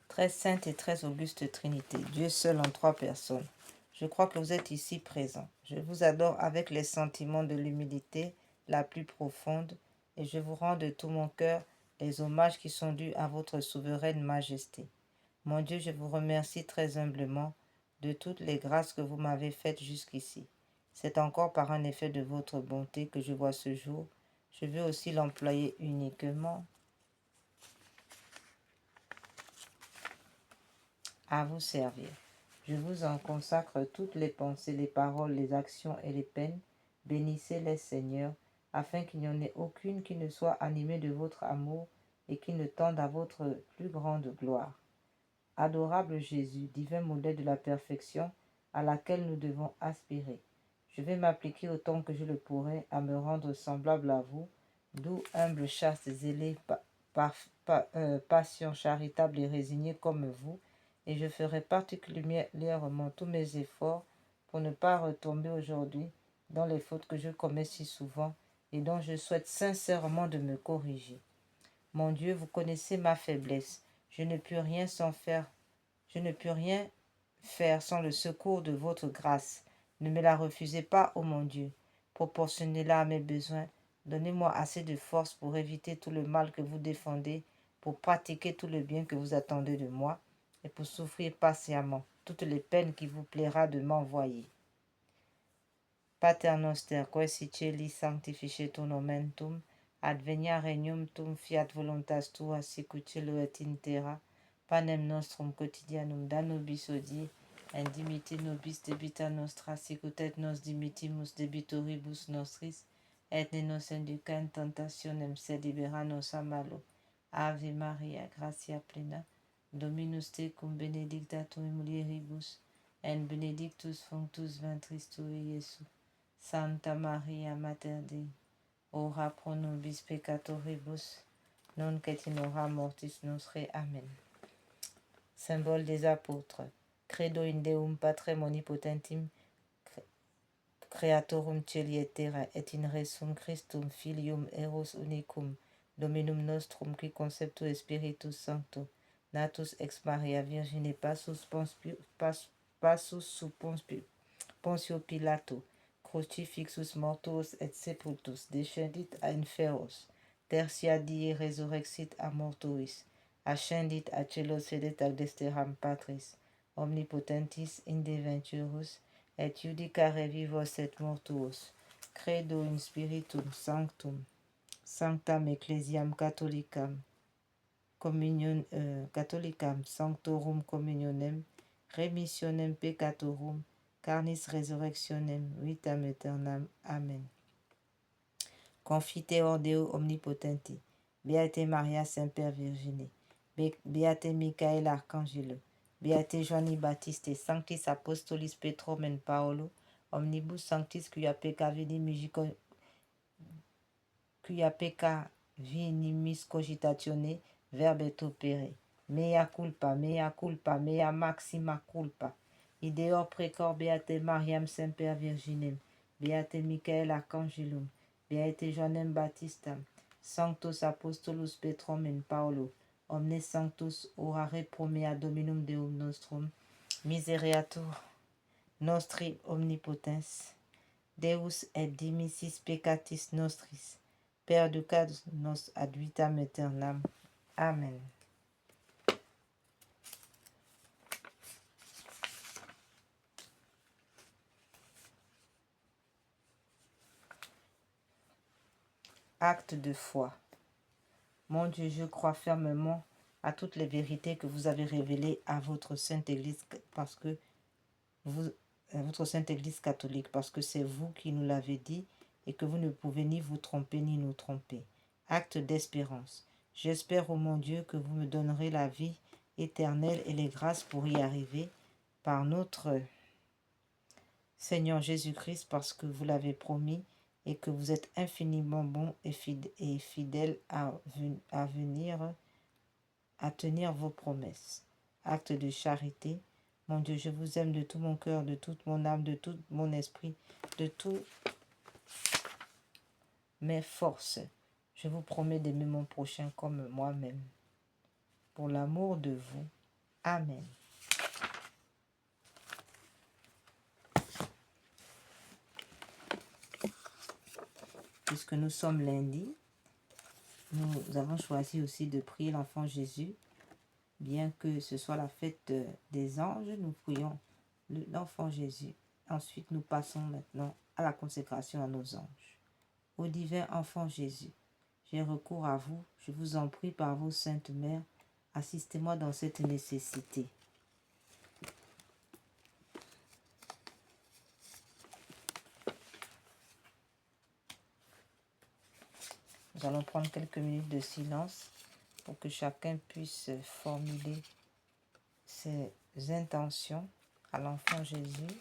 Très sainte et très auguste Trinité, Dieu seul en trois personnes. Je crois que vous êtes ici présents. Je vous adore avec les sentiments de l'humilité la plus profonde et je vous rends de tout mon cœur les hommages qui sont dus à votre souveraine majesté. Mon Dieu, je vous remercie très humblement de toutes les grâces que vous m'avez faites jusqu'ici. C'est encore par un effet de votre bonté que je vois ce jour. Je veux aussi l'employer uniquement à vous servir. Je vous en consacre toutes les pensées, les paroles, les actions et les peines. Bénissez-les, Seigneur, afin qu'il n'y en ait aucune qui ne soit animée de votre amour et qui ne tende à votre plus grande gloire. Adorable Jésus, divin modèle de la perfection à laquelle nous devons aspirer, je vais m'appliquer autant que je le pourrai à me rendre semblable à vous, doux, humble, chaste, zélé, patient, charitable et résigné comme vous, et je ferai particulièrement tous mes efforts pour ne pas retomber aujourd'hui dans les fautes que je commets si souvent et dont je souhaite sincèrement de me corriger. Mon Dieu, vous connaissez ma faiblesse. Je ne puis rien faire sans le secours de votre grâce. Ne me la refusez pas, ô mon Dieu. Proportionnez-la à mes besoins. Donnez-moi assez de force pour éviter tout le mal que vous défendez, pour pratiquer tout le bien que vous attendez de moi, et pour souffrir patiemment toutes les peines qu'il vous plaira de m'envoyer. Pater noster, quae si celi sanctificetur nomen tuum, advenia regnum tuum, fiat voluntas tua sicut cielo et in terra, panem nostrum quotidianum da nobis hodie, et dimitte nobis debita nostra sicut et nos dimittimus debitoribus nostris, et ne nos induca in tentationem, sed libera nos a malo. Ave Maria, gratia plena, Dominus tecum, benedicta tu in mulieribus, et benedictus fructus ventris tui, Iesus. Santa Maria Mater Dei, ora pro nobis peccatoribus, nunc et in hora mortis nostre. Amen. Symbole des apôtres. Credo in Deum Patrem omnipotentem, Creatorum Caeli et terra, et in Resum Christum Filium Eros unicum, Dominum nostrum, qui conceptu Spiritus Sancto, natus ex Maria Virgine, passus sub Pontio Pilato, crucifixus mortuus et sepultus, descendit a inferos, tertia die resurrexit a mortuis, ascendit a celos, sedet ad dexteram Patris, omnipotentis indeventurus, et judicare vivos et mortuos. Credo in Spiritum Sanctum, Sanctam Ecclesiam Catholicam, Sanctorum Communionem, Remissionem Peccatorum, Carnis Resurrectionem, Vitam Aeternam. Amen. Confiteor Deo omnipotenti, Beate Maria Semper Virgine, Beate Michael Arcangelo, Beate Joanni Battiste, Sanctis Apostolis Petrum et Paolo, Omnibus Sanctis Quia Pecca venimis cogitatione verbet opere, mea culpa, mea maxima culpa. Ideor precor Beate Mariam Semper Virginem, Beate Michael Arcangelum, Beate Joannem Baptistam, Sanctus Apostolus Petrum et Paolo, omnes sanctus orare pro mea Dominum Deum nostrum, misereatur nostri omnipotens, Deus et dimissis peccatis nostris, perducat nos ad vitam aeternam. Amen. Acte de foi. Mon Dieu, je crois fermement à toutes les vérités que vous avez révélées à votre Sainte Église, parce que votre Sainte Église catholique, parce que c'est vous qui nous l'avez dit et que vous ne pouvez ni vous tromper ni nous tromper. Acte d'espérance. J'espère, ô mon Dieu, que vous me donnerez la vie éternelle et les grâces pour y arriver par notre Seigneur Jésus-Christ, parce que vous l'avez promis et que vous êtes infiniment bon et fidèle à tenir vos promesses. Acte de charité. Mon Dieu, je vous aime de tout mon cœur, de toute mon âme, de tout mon esprit, de toutes mes forces. Je vous promets d'aimer mon prochain comme moi-même. Pour l'amour de vous. Amen. Puisque nous sommes lundi, nous avons choisi aussi de prier l'enfant Jésus. Bien que ce soit la fête des anges, nous prions l'enfant Jésus. Ensuite, nous passons maintenant à la consécration à nos anges. Ô divin enfant Jésus, j'ai recours à vous, je vous en prie par vos saintes mères, assistez-moi dans cette nécessité. Nous allons prendre quelques minutes de silence pour que chacun puisse formuler ses intentions à l'enfant Jésus.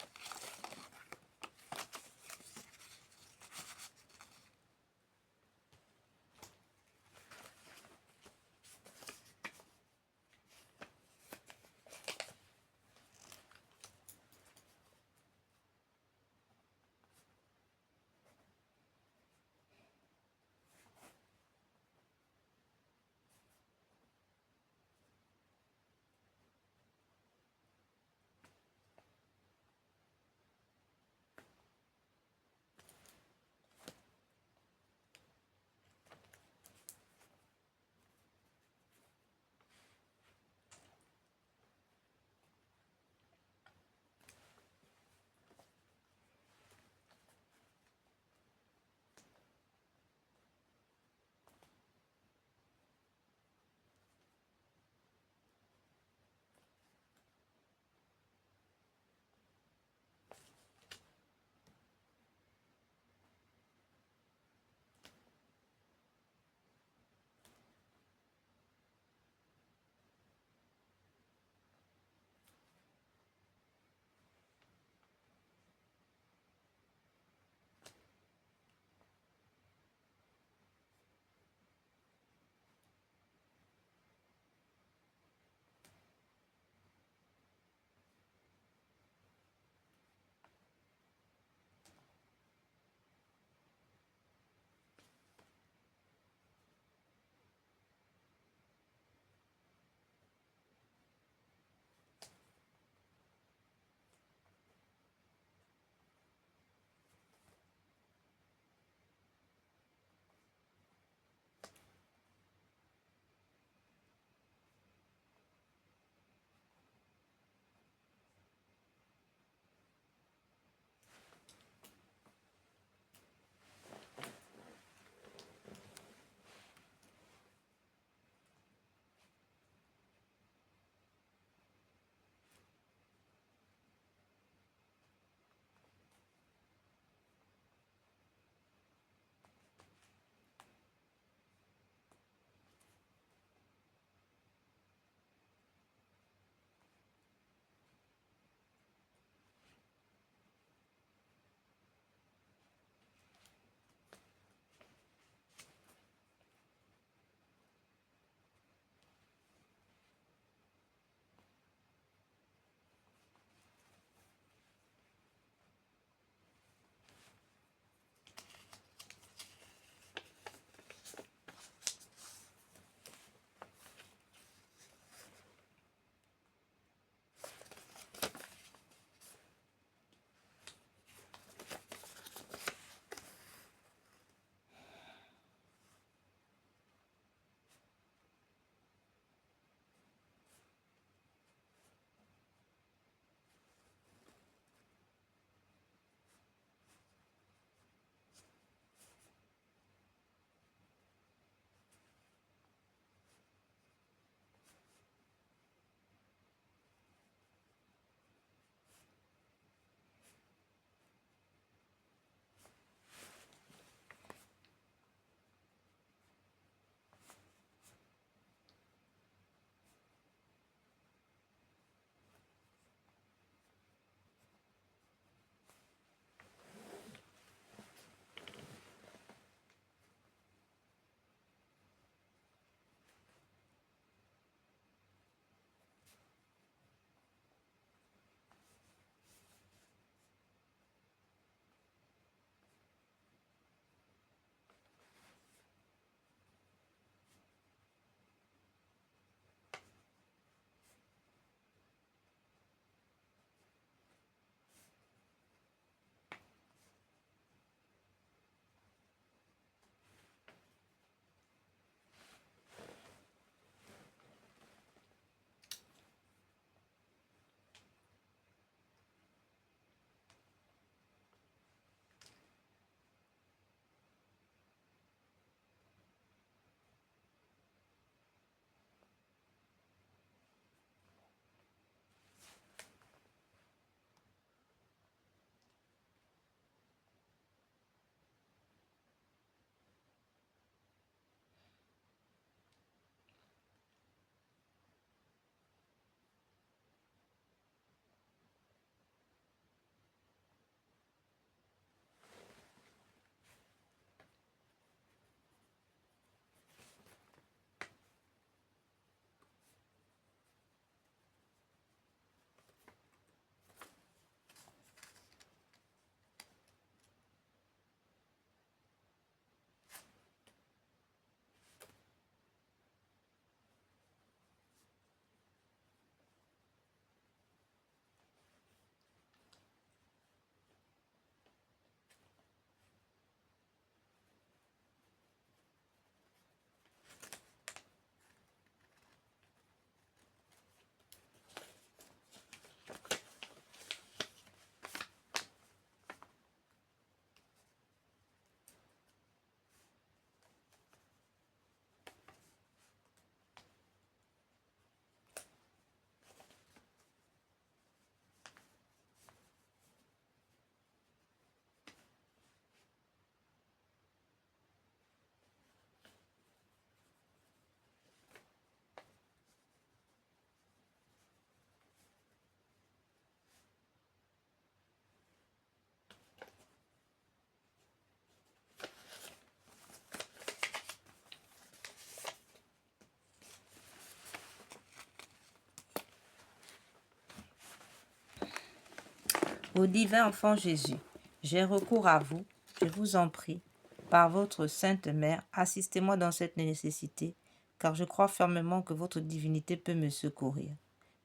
Ô divin enfant Jésus, j'ai recours à vous, je vous en prie, par votre sainte mère, assistez-moi dans cette nécessité, car je crois fermement que votre divinité peut me secourir.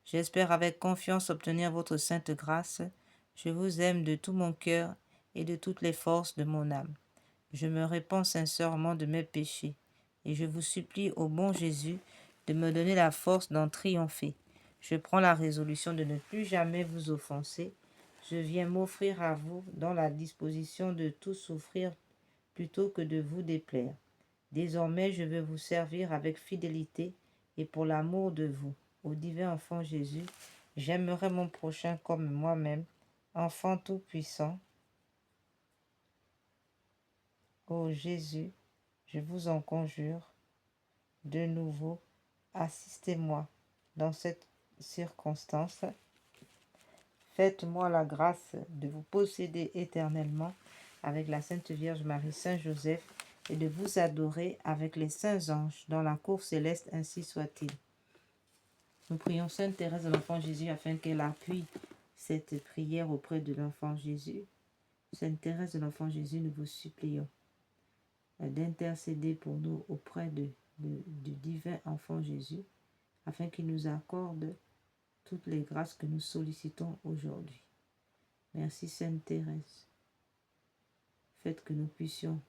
J'espère avec confiance obtenir votre sainte grâce. Je vous aime de tout mon cœur et de toutes les forces de mon âme. Je me répands sincèrement de mes péchés, et je vous supplie, ô bon Jésus, de me donner la force d'en triompher. Je prends la résolution de ne plus jamais vous offenser. Je viens m'offrir à vous dans la disposition de tout souffrir plutôt que de vous déplaire. Désormais, je veux vous servir avec fidélité et pour l'amour de vous. Ô divin enfant Jésus, j'aimerai mon prochain comme moi-même. Enfant tout-puissant, ô Jésus, je vous en conjure, de nouveau, assistez-moi dans cette circonstance. Faites-moi la grâce de vous posséder éternellement avec la Sainte Vierge Marie, Saint Joseph, et de vous adorer avec les saints anges dans la cour céleste, ainsi soit-il. Nous prions Sainte Thérèse de l'Enfant Jésus afin qu'elle appuie cette prière auprès de l'Enfant Jésus. Sainte Thérèse de l'Enfant Jésus, nous vous supplions d'intercéder pour nous auprès du divin Enfant Jésus, afin qu'il nous accorde toutes les grâces que nous sollicitons aujourd'hui. Merci Sainte Thérèse. Faites que nous puissions,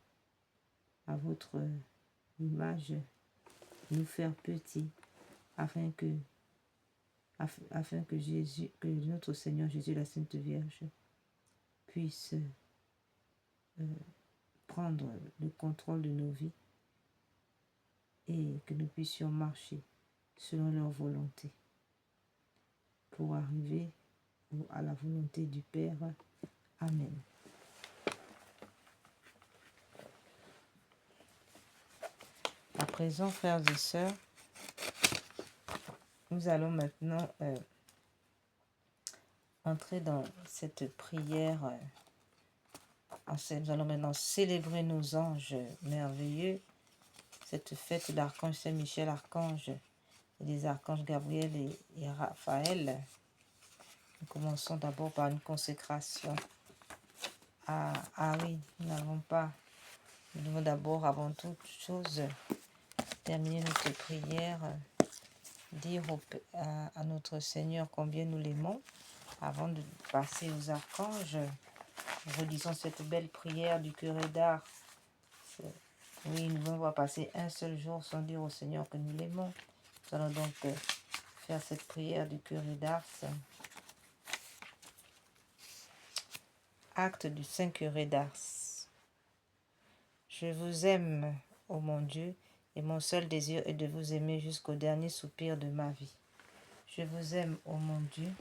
à votre image, nous faire petits, afin que Jésus, que notre Seigneur Jésus, la Sainte Vierge, puisse prendre le contrôle de nos vies et que nous puissions marcher selon leur volonté pour arriver à la volonté du Père. Amen. À présent, frères et sœurs, nous allons maintenant entrer dans cette prière. Nous allons maintenant célébrer nos anges merveilleux, cette fête d'archange Saint-Michel, archange, et des archanges Gabriel et Raphaël. Nous commençons d'abord par une consécration. Ah oui, nous devons d'abord, avant toute chose, terminer notre prière, dire à notre Seigneur combien nous l'aimons, avant de passer aux archanges. Relisons cette belle prière du curé d'Ars. Oui, nous ne devons pas passer un seul jour sans dire au Seigneur que nous l'aimons. Nous allons donc faire cette prière du curé d'Ars. Acte du Saint Curé d'Ars. Je vous aime, ô mon Dieu, et mon seul désir est de vous aimer jusqu'au dernier soupir de ma vie. Je vous aime, ô mon Dieu,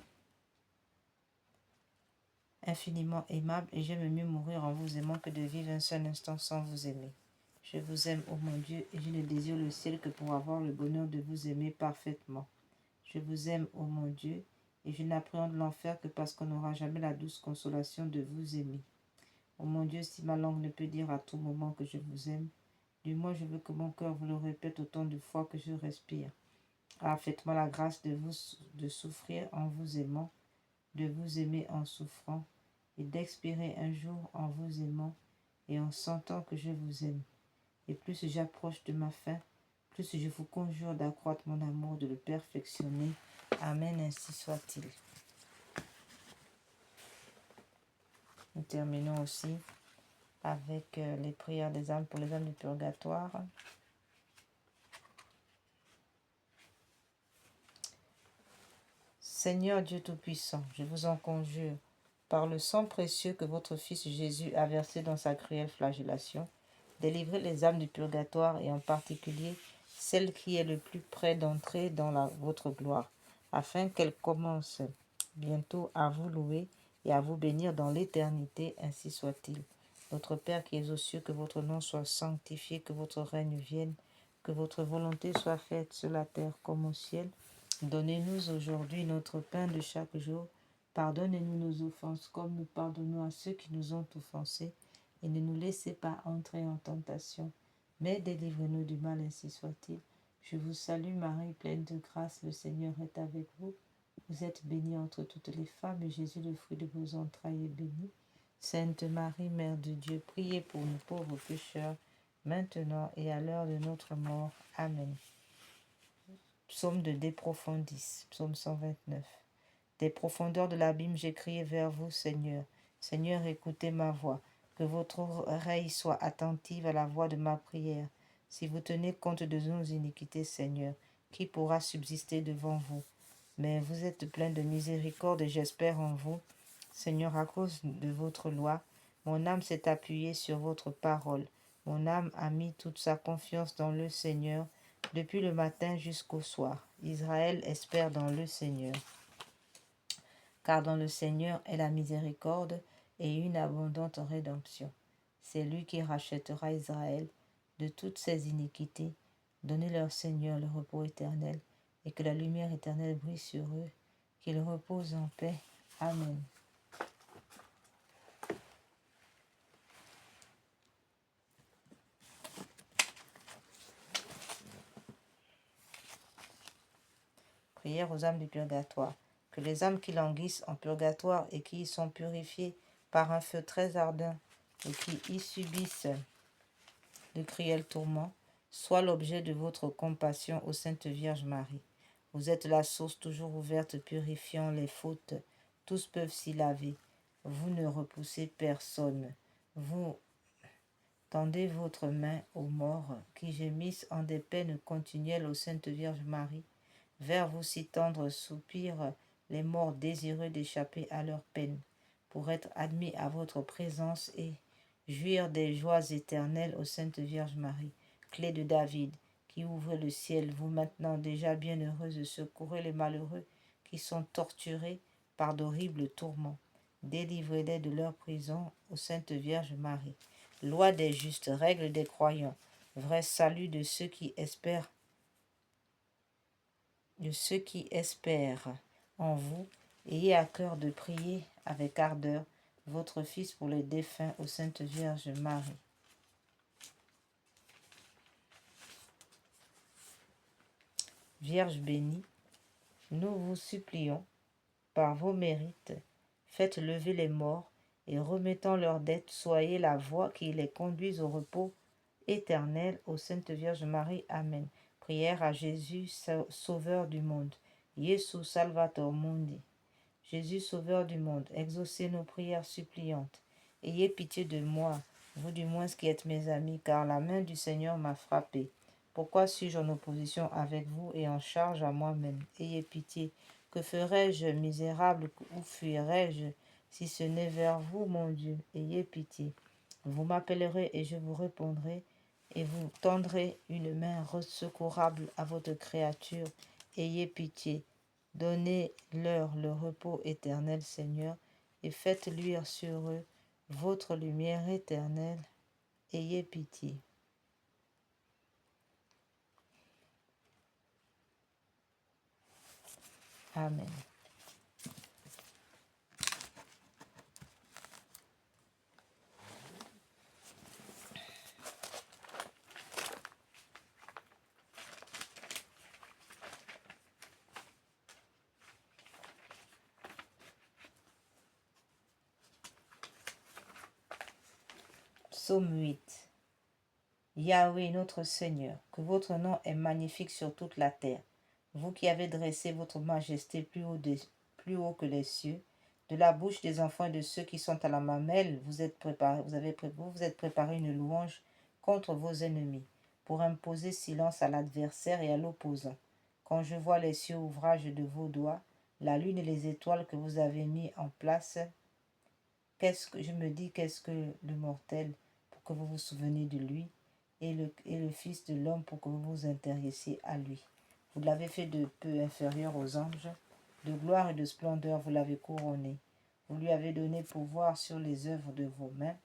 infiniment aimable, et j'aime mieux mourir en vous aimant que de vivre un seul instant sans vous aimer. Je vous aime, ô mon Dieu, et je ne désire le ciel que pour avoir le bonheur de vous aimer parfaitement. Je vous aime, ô mon Dieu, et je n'appréhende l'enfer que parce qu'on n'aura jamais la douce consolation de vous aimer. Ô mon Dieu, si ma langue ne peut dire à tout moment que je vous aime, du moins je veux que mon cœur vous le répète autant de fois que je respire. Ah, faites-moi la grâce de souffrir en vous aimant, de vous aimer en souffrant, et d'expirer un jour en vous aimant et en sentant que je vous aime. Et plus j'approche de ma fin, plus je vous conjure d'accroître mon amour, de le perfectionner. Amen, ainsi soit-il. Nous terminons aussi avec les prières des âmes pour les âmes du purgatoire. Seigneur Dieu Tout-Puissant, je vous en conjure, par le sang précieux que votre Fils Jésus a versé dans sa cruelle flagellation, délivrez les âmes du purgatoire et en particulier celle qui est le plus près d'entrer dans votre gloire, afin qu'elle commence bientôt à vous louer et à vous bénir dans l'éternité, ainsi soit-il. Notre Père qui es aux cieux, que votre nom soit sanctifié, que votre règne vienne, que votre volonté soit faite sur la terre comme au ciel. Donnez-nous aujourd'hui notre pain de chaque jour. Pardonnez-nous nos offenses comme nous pardonnons à ceux qui nous ont offensés. Et ne nous laissez pas entrer en tentation, mais délivrez-nous du mal, ainsi soit-il. Je vous salue Marie, pleine de grâce, le Seigneur est avec vous. Vous êtes bénie entre toutes les femmes, et Jésus, le fruit de vos entrailles, est béni. Sainte Marie, Mère de Dieu, priez pour nous pauvres pécheurs, maintenant et à l'heure de notre mort. Amen. Psaume de De Profundis, psaume 129. Des profondeurs de l'abîme, j'ai crié vers vous, Seigneur. Seigneur, écoutez ma voix. Que votre oreille soit attentive à la voix de ma prière. Si vous tenez compte de nos iniquités, Seigneur, qui pourra subsister devant vous? Mais vous êtes plein de miséricorde et j'espère en vous. Seigneur, à cause de votre loi, mon âme s'est appuyée sur votre parole. Mon âme a mis toute sa confiance dans le Seigneur, depuis le matin jusqu'au soir. Israël espère dans le Seigneur. Car dans le Seigneur est la miséricorde et une abondante rédemption. C'est lui qui rachètera Israël de toutes ses iniquités. Donnez-leur, Seigneur, le repos éternel, et que la lumière éternelle brille sur eux, qu'ils reposent en paix. Amen. Prière aux âmes du purgatoire. Que les âmes qui languissent en purgatoire et qui y sont purifiées par un feu très ardent et qui y subissent de cruels tourments, soient l'objet de votre compassion, ô Sainte Vierge Marie. Vous êtes la source toujours ouverte, purifiant les fautes. Tous peuvent s'y laver. Vous ne repoussez personne. Vous tendez votre main aux morts qui gémissent en des peines continuelles, ô Sainte Vierge Marie. Vers vous si tendres soupirent les morts désireux d'échapper à leurs peines, pour être admis à votre présence et jouir des joies éternelles, ô Sainte Vierge Marie, clé de David, qui ouvrez le ciel, vous maintenant déjà bienheureuse, secourez les malheureux qui sont torturés par d'horribles tourments. Délivrez-les de leur prison, ô Sainte Vierge Marie. Loi des justes, règle des croyants, vrai salut de ceux qui espèrent en vous, ayez à cœur de prier avec ardeur votre Fils pour les défunts, ô Sainte Vierge Marie. Vierge bénie, nous vous supplions, par vos mérites, faites lever les morts et remettant leurs dettes, soyez la voie qui les conduise au repos éternel, ô Sainte Vierge Marie. Amen. Prière à Jésus, Sauveur du monde. Jésus Salvator Mundi. Jésus, Sauveur du monde, exaucez nos prières suppliantes. Ayez pitié de moi, vous du moins qui êtes mes amis, car la main du Seigneur m'a frappé. Pourquoi suis-je en opposition avec vous et en charge à moi-même? Ayez pitié. Que ferais-je, misérable, où fuirais-je, si ce n'est vers vous, mon Dieu? Ayez pitié. Vous m'appellerez et je vous répondrai, et vous tendrez une main secourable à votre créature. Ayez pitié. Donnez-leur le repos éternel, Seigneur, et faites luire sur eux votre lumière éternelle. Ayez pitié. Amen. Psaume 8. Yahweh notre Seigneur, que votre nom est magnifique sur toute la terre. Vous qui avez dressé votre majesté plus haut que les cieux, de la bouche des enfants et de ceux qui sont à la mamelle, vous êtes préparé une louange contre vos ennemis, pour imposer silence à l'adversaire et à l'opposant. Quand je vois les cieux ouvrages de vos doigts, la lune et les étoiles que vous avez mis en place, je me dis, qu'est-ce que le mortel pour que vous vous souveniez de lui, et le Fils de l'homme pour que vous vous intéressiez à lui. Vous l'avez fait de peu inférieur aux anges, de gloire et de splendeur vous l'avez couronné. Vous lui avez donné pouvoir sur les œuvres de vos mains.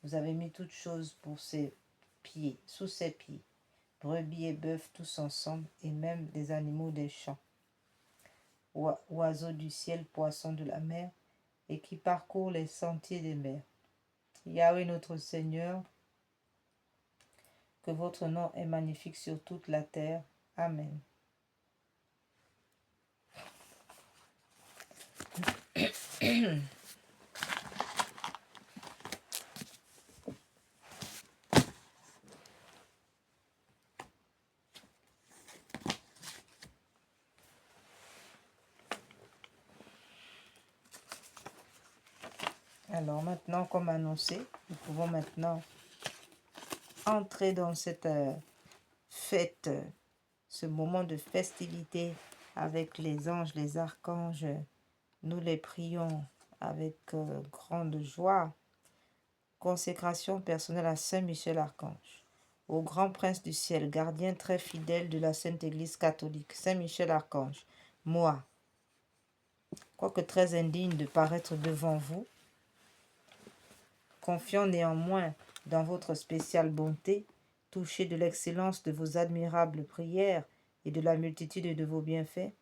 Vous avez mis toutes choses pour ses pieds, sous ses pieds, brebis et bœufs tous ensemble, et même des animaux des champs, oiseaux du ciel, poissons de la mer, et qui parcourent les sentiers des mers. Yahweh notre Seigneur, que votre nom est magnifique sur toute la terre. Amen. Alors maintenant, comme annoncé, nous pouvons maintenant entrer dans cette fête, ce moment de festivité avec les anges, les archanges. Nous les prions avec grande joie. Consécration personnelle à Saint Michel Archange. Au grand prince du ciel, gardien très fidèle de la Sainte Église catholique, Saint Michel Archange, moi, quoique très indigne de paraître devant vous, confiant néanmoins dans votre spéciale bonté, touché de l'excellence de vos admirables prières et de la multitude de vos bienfaits,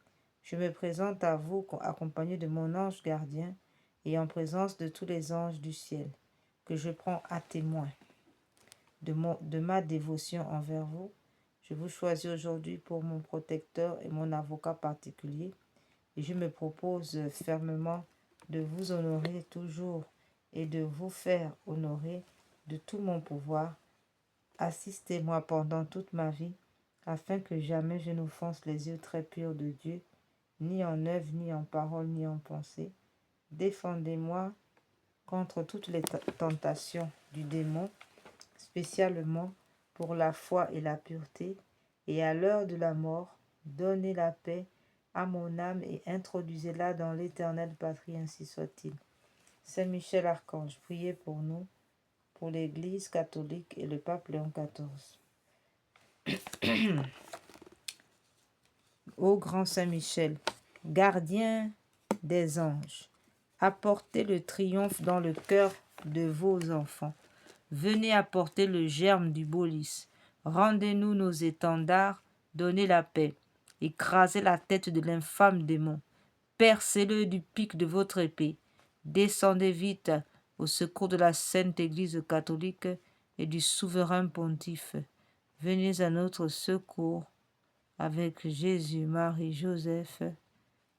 je me présente à vous accompagné de mon ange gardien et en présence de tous les anges du ciel, que je prends à témoin de ma dévotion envers vous. Je vous choisis aujourd'hui pour mon protecteur et mon avocat particulier, et je me propose fermement de vous honorer toujours et de vous faire honorer de tout mon pouvoir. Assistez-moi pendant toute ma vie, afin que jamais je n'offense les yeux très purs de Dieu, ni en œuvre, ni en parole, ni en pensée. Défendez-moi contre toutes les tentations du démon, spécialement pour la foi et la pureté, et à l'heure de la mort, donnez la paix à mon âme et introduisez-la dans l'éternelle patrie, ainsi soit-il. Saint Michel Archange, priez pour nous, pour l'Église catholique et le pape Léon XIV. Ô grand Saint Michel, gardien des anges, apportez le triomphe dans le cœur de vos enfants. Venez apporter le germe du beau lys. Rendez-nous nos étendards, donnez la paix. Écrasez la tête de l'infâme démon. Percez-le du pic de votre épée. Descendez vite au secours de la Sainte Église catholique et du souverain pontife. Venez à notre secours avec Jésus, Marie, Joseph.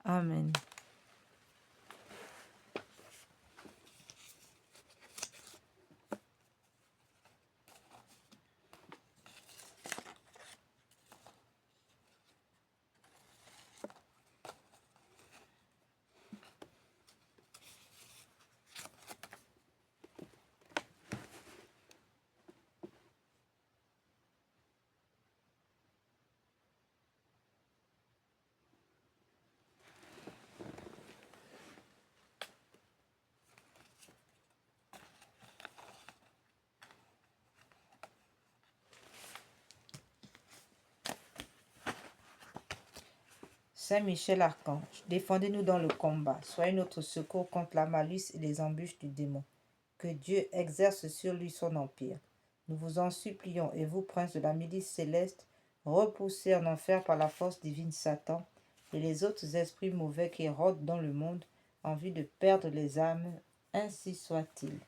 Amen. Saint Michel Archange, défendez-nous dans le combat. Soyez notre secours contre la malice et les embûches du démon. Que Dieu exerce sur lui son empire. Nous vous en supplions, et vous, princes de la milice céleste, repoussez en enfer par la force divine Satan et les autres esprits mauvais qui rôdent dans le monde en vue de perdre les âmes. Ainsi soit-il.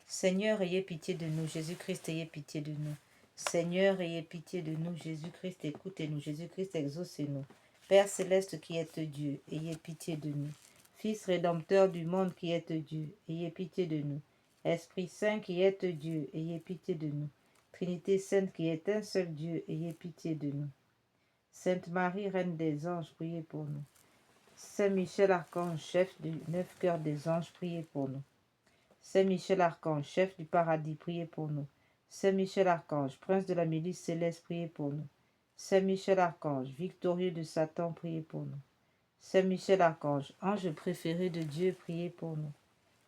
Seigneur, ayez pitié de nous. Jésus-Christ, ayez pitié de nous. Seigneur, ayez pitié de nous. Jésus-Christ, écoutez-nous. Jésus-Christ, exaucez-nous. Père céleste qui êtes Dieu, ayez pitié de nous. Fils rédempteur du monde qui êtes Dieu, ayez pitié de nous. Esprit Saint qui êtes Dieu, ayez pitié de nous. Trinité Sainte qui est un seul Dieu, ayez pitié de nous. Sainte Marie, Reine des anges, priez pour nous. Saint Michel Archange, chef du 9 cœurs des anges, priez pour nous. Saint Michel Archange, chef du paradis, priez pour nous. Saint Michel Archange, prince de la milice céleste, priez pour nous. Saint Michel Archange, victorieux de Satan, priez pour nous. Saint Michel Archange, ange préféré de Dieu, priez pour nous.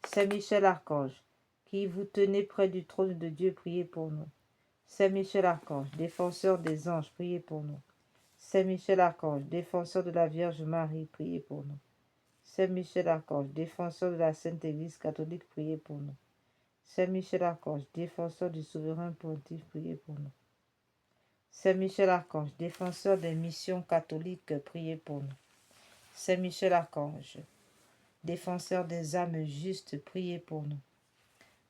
Saint Michel Archange, qui vous tenez près du trône de Dieu, priez pour nous. Saint Michel Archange, défenseur des anges, priez pour nous. Saint Michel Archange, défenseur de la Vierge Marie, priez pour nous. Saint Michel Archange, défenseur de la Sainte Église catholique, priez pour nous. Saint Michel Archange, défenseur du souverain pontife, priez pour nous. Saint Michel Archange, défenseur des missions catholiques, priez pour nous. Saint Michel Archange, défenseur des âmes justes, priez pour nous.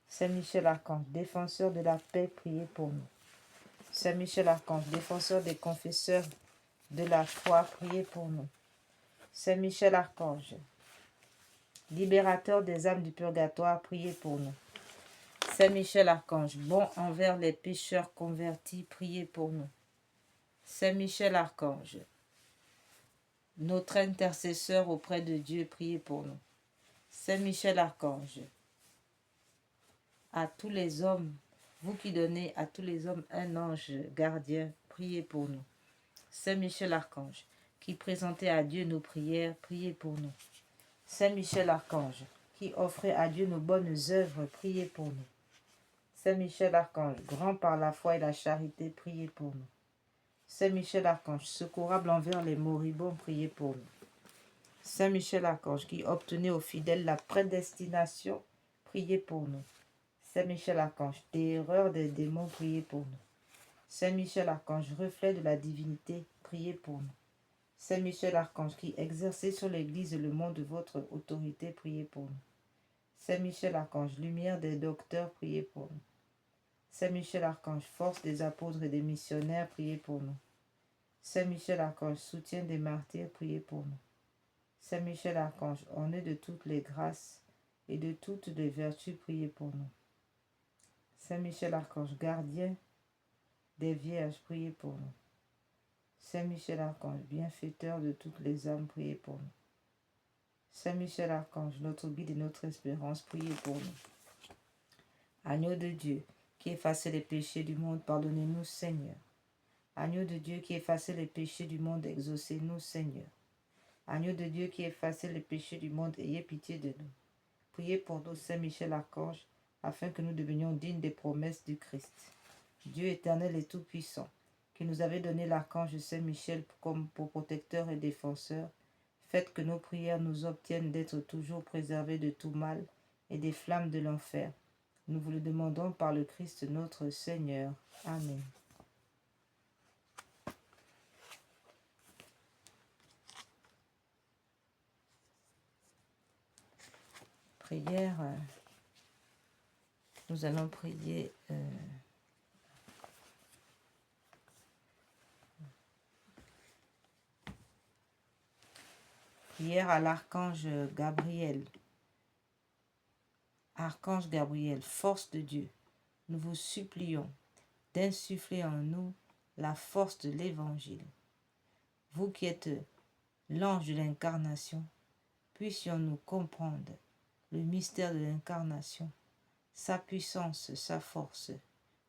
Saint Michel Archange, défenseur de la paix, priez pour nous. Saint Michel Archange, défenseur des confesseurs de la foi, priez pour nous. Saint Michel Archange, libérateur des âmes du purgatoire, priez pour nous. Saint Michel Archange, bon envers les pécheurs convertis, priez pour nous. Saint Michel Archange, notre intercesseur auprès de Dieu, priez pour nous. Saint Michel Archange, à tous les hommes, vous qui donnez à tous les hommes un ange gardien, priez pour nous. Saint Michel Archange, qui présentait à Dieu nos prières, priez pour nous. Saint Michel Archange, qui offrait à Dieu nos bonnes œuvres, priez pour nous. Saint Michel Archange, grand par la foi et la charité, priez pour nous. Saint Michel Archange, secourable envers les moribonds, priez pour nous. Saint Michel Archange, qui obtenait aux fidèles la prédestination, priez pour nous. Saint Michel Archange, terreur des démons, priez pour nous. Saint Michel Archange, reflet de la divinité, priez pour nous. Saint Michel Archange, qui exercez sur l'Église et le monde de votre autorité, priez pour nous. Saint Michel Archange, lumière des docteurs, priez pour nous. Saint Michel Archange, force des apôtres et des missionnaires, priez pour nous. Saint Michel Archange, soutien des martyrs, priez pour nous. Saint Michel Archange, orné de toutes les grâces et de toutes les vertus, priez pour nous. Saint Michel Archange, gardien des vierges, priez pour nous. Saint Michel Archange, bienfaiteur de toutes les âmes, priez pour nous. Saint Michel Archange, notre guide et notre espérance, priez pour nous. Agneau de Dieu, qui effacez les péchés du monde, pardonnez-nous, Seigneur. Agneau de Dieu, qui effacez les péchés du monde, exaucez-nous, Seigneur. Agneau de Dieu, qui effacez les péchés du monde, ayez pitié de nous. Priez pour nous, Saint Michel Archange, afin que nous devenions dignes des promesses du Christ. Dieu éternel et tout-puissant, qui nous avait donné l'archange Saint Michel comme pour protecteur et défenseur, faites que nos prières nous obtiennent d'être toujours préservés de tout mal et des flammes de l'enfer. Nous vous le demandons par le Christ notre Seigneur. Amen. Prière, nous allons prier prière à l'archange Gabriel. Archange Gabriel, force de Dieu, nous vous supplions d'insuffler en nous la force de l'Évangile. Vous qui êtes l'ange de l'incarnation, puissions-nous comprendre le mystère de l'incarnation, sa puissance, sa force,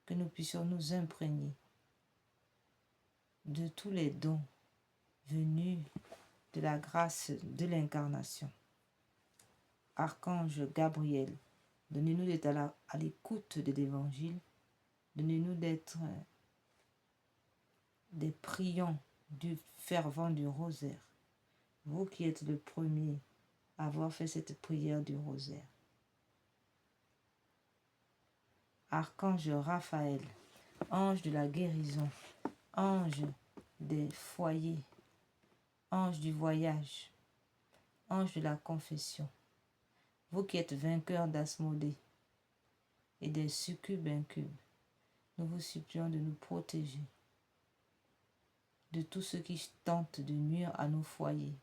que nous puissions nous imprégner de tous les dons venus de la grâce de l'incarnation. Archange Gabriel, donnez-nous d'être à l'écoute de l'Évangile, donnez-nous d'être des priants du fervent du rosaire. Vous qui êtes le premier à avoir fait cette prière du rosaire. Archange Raphaël, ange de la guérison, ange des foyers, ange du voyage, ange de la confession. Vous qui êtes vainqueurs d'Asmodée et des succubes incubes, nous vous supplions de nous protéger de tout ce qui tente de nuire à nos foyers.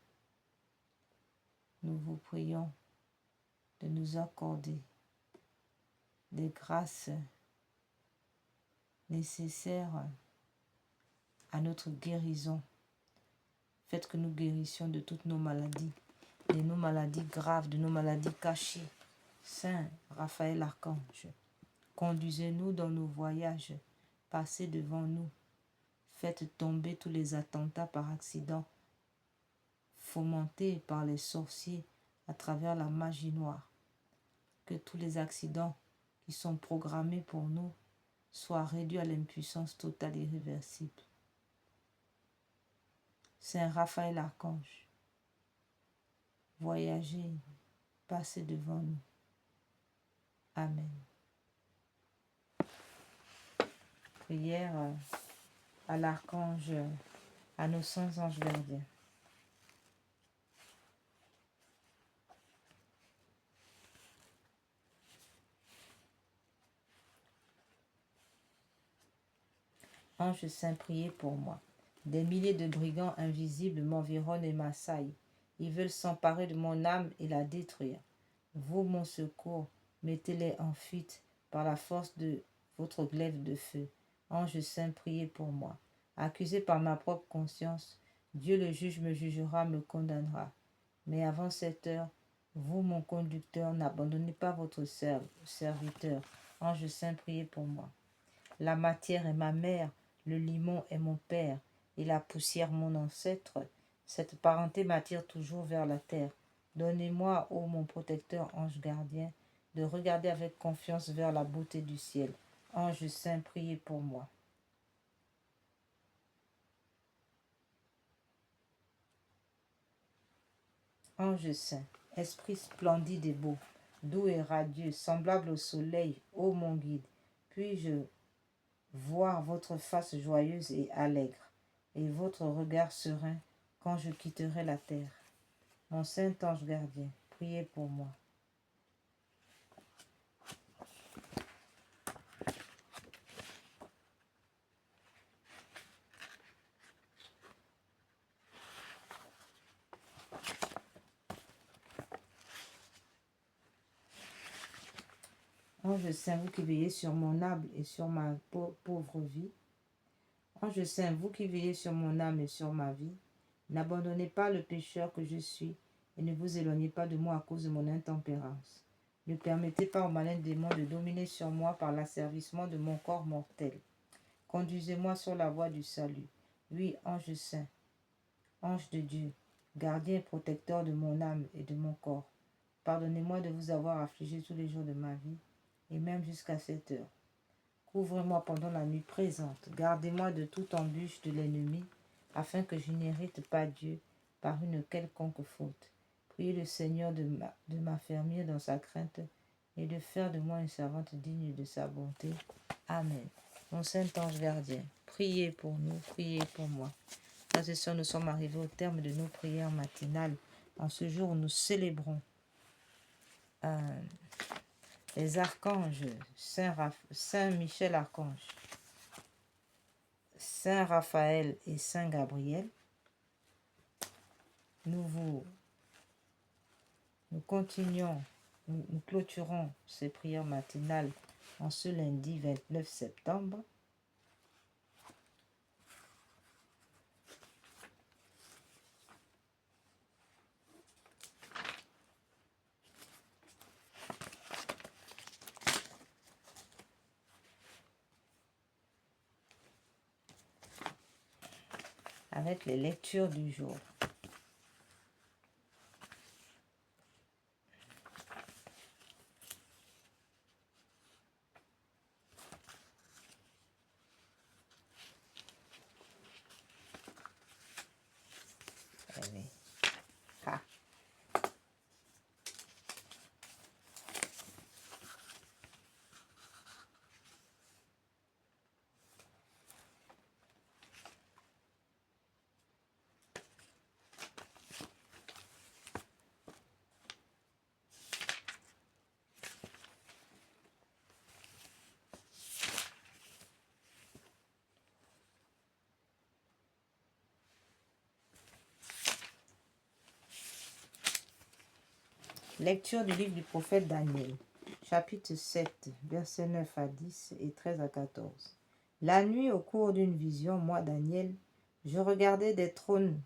Nous vous prions de nous accorder des grâces nécessaires à notre guérison. Faites que nous guérissions de toutes nos maladies, de nos maladies graves, de nos maladies cachées. Saint Raphaël Archange, conduisez-nous dans nos voyages, passez devant nous. Faites tomber tous les attentats par accident, fomentés par les sorciers à travers la magie noire. Que tous les accidents qui sont programmés pour nous soient réduits à l'impuissance totale et irréversible. Saint Raphaël Archange, voyagez, passez devant nous. Amen. Prière à l'archange, à nos saints anges gardiens. Ange saint, priez pour moi. Des milliers de brigands invisibles m'environnent et m'assaillent. Ils veulent s'emparer de mon âme et la détruire. Vous, mon secours, mettez-les en fuite par la force de votre glaive de feu. Ange saint, priez pour moi. Accusé par ma propre conscience, Dieu le juge me jugera, me condamnera. Mais avant cette heure, vous, mon conducteur, n'abandonnez pas votre serviteur. Ange saint, priez pour moi. La matière est ma mère, le limon est mon père, et la poussière mon ancêtre. Cette parenté m'attire toujours vers la terre. Donnez-moi, ô mon protecteur, ange gardien, de regarder avec confiance vers la beauté du ciel. Ange saint, priez pour moi. Ange saint, esprit splendide et beau, doux et radieux, semblable au soleil, ô mon guide, puis-je voir votre face joyeuse et allègre, et votre regard serein quand je quitterai la terre. Mon saint ange gardien, priez pour moi. Ange saint, vous qui veillez sur mon âme et sur ma pauvre vie. Ange saint, vous qui veillez sur mon âme et sur ma vie, n'abandonnez pas le pécheur que je suis et ne vous éloignez pas de moi à cause de mon intempérance. Ne permettez pas au malin démon de dominer sur moi par l'asservissement de mon corps mortel. Conduisez-moi sur la voie du salut. Oui, ange saint, ange de Dieu, gardien et protecteur de mon âme et de mon corps, pardonnez-moi de vous avoir affligé tous les jours de ma vie, et même jusqu'à cette heure. Couvrez-moi pendant la nuit présente, gardez-moi de toute embûche de l'ennemi, afin que je n'hérite pas Dieu par une quelconque faute. Priez le Seigneur de m'affermir dans sa crainte et de faire de moi une servante digne de sa bonté. Amen. Mon Saint-Ange gardien, priez pour nous, priez pour moi. Frères et sœurs, nous sommes arrivés au terme de nos prières matinales en ce jour où nous célébrons les archanges, Saint Michel Archange, Saint Raphaël et Saint Gabriel. Nous continuons, nous clôturons ces prières matinales en ce lundi 29 septembre. Avec les lectures du jour. Allez. Ah. Lecture du livre du prophète Daniel, chapitre 7, versets 9 à 10 et 13 à 14. La nuit, au cours d'une vision, moi, Daniel, je regardais des trônes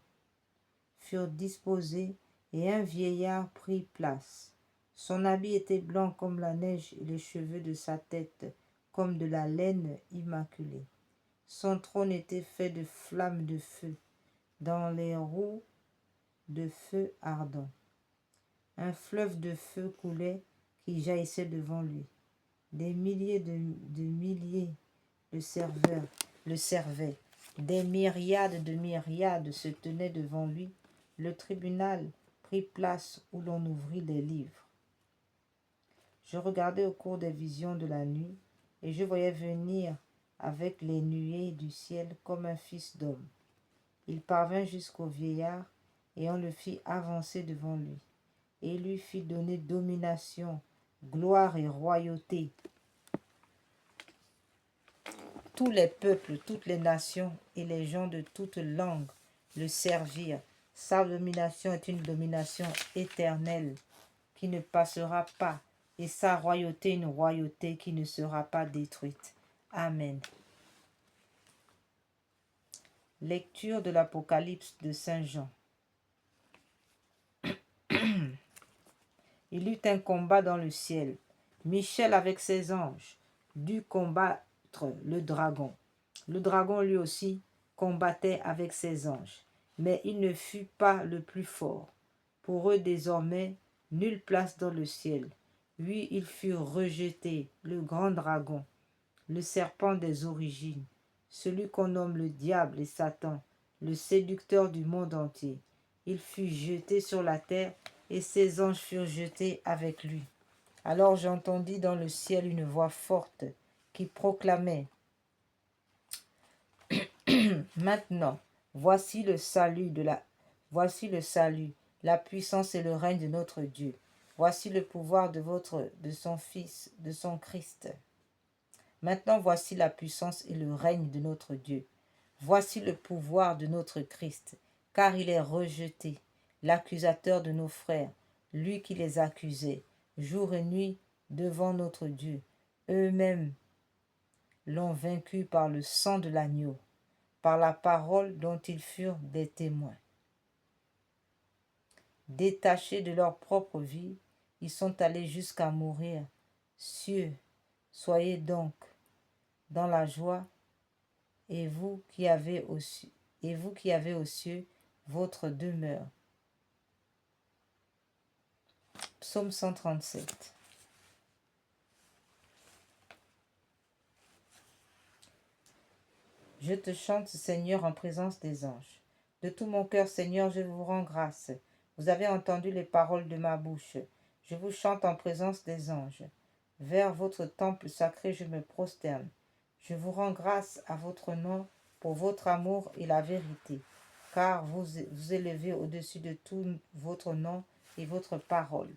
furent disposés et un vieillard prit place. Son habit était blanc comme la neige et les cheveux de sa tête comme de la laine immaculée. Son trône était fait de flammes de feu, dans les roues de feu ardent. Un fleuve de feu coulait qui jaillissait devant lui. Des milliers de milliers le servaient. Des myriades de myriades se tenaient devant lui. Le tribunal prit place où l'on ouvrit les livres. Je regardais au cours des visions de la nuit, et je voyais venir avec les nuées du ciel comme un fils d'homme. Il parvint jusqu'au vieillard, et on le fit avancer devant lui. Et lui fit donner domination, gloire et royauté. Tous les peuples, toutes les nations et les gens de toutes langues le servirent. Sa domination est une domination éternelle qui ne passera pas, et sa royauté une royauté qui ne sera pas détruite. Amen. Lecture de l'Apocalypse de Saint Jean. Il eut un combat dans le ciel. Michel avec ses anges dut combattre le dragon. Le dragon lui aussi combattait avec ses anges, mais il ne fut pas le plus fort. Pour eux désormais, nulle place dans le ciel. Oui, ils furent rejetés, le grand dragon, le serpent des origines, celui qu'on nomme le diable et Satan, le séducteur du monde entier. Il fut jeté sur la terre et ses anges furent jetés avec lui. Alors j'entendis dans le ciel une voix forte qui proclamait: Maintenant, voici le salut, la puissance et le règne de notre Dieu. Voici le pouvoir de son Fils, de son Christ. Maintenant, voici la puissance et le règne de notre Dieu. Voici le pouvoir de notre Christ, car il est rejeté, l'accusateur de nos frères, lui qui les accusait, jour et nuit, devant notre Dieu. Eux-mêmes l'ont vaincu par le sang de l'agneau, par la parole dont ils furent des témoins. Détachés de leur propre vie, ils sont allés jusqu'à mourir. Cieux, soyez donc dans la joie, et vous qui avez aux cieux votre demeure. Psaume 137. Je te chante, Seigneur, en présence des anges. De tout mon cœur, Seigneur, je vous rends grâce. Vous avez entendu les paroles de ma bouche. Je vous chante en présence des anges. Vers votre temple sacré, je me prosterne. Je vous rends grâce à votre nom pour votre amour et la vérité, car vous vous élevez au-dessus de tout votre nom et votre parole.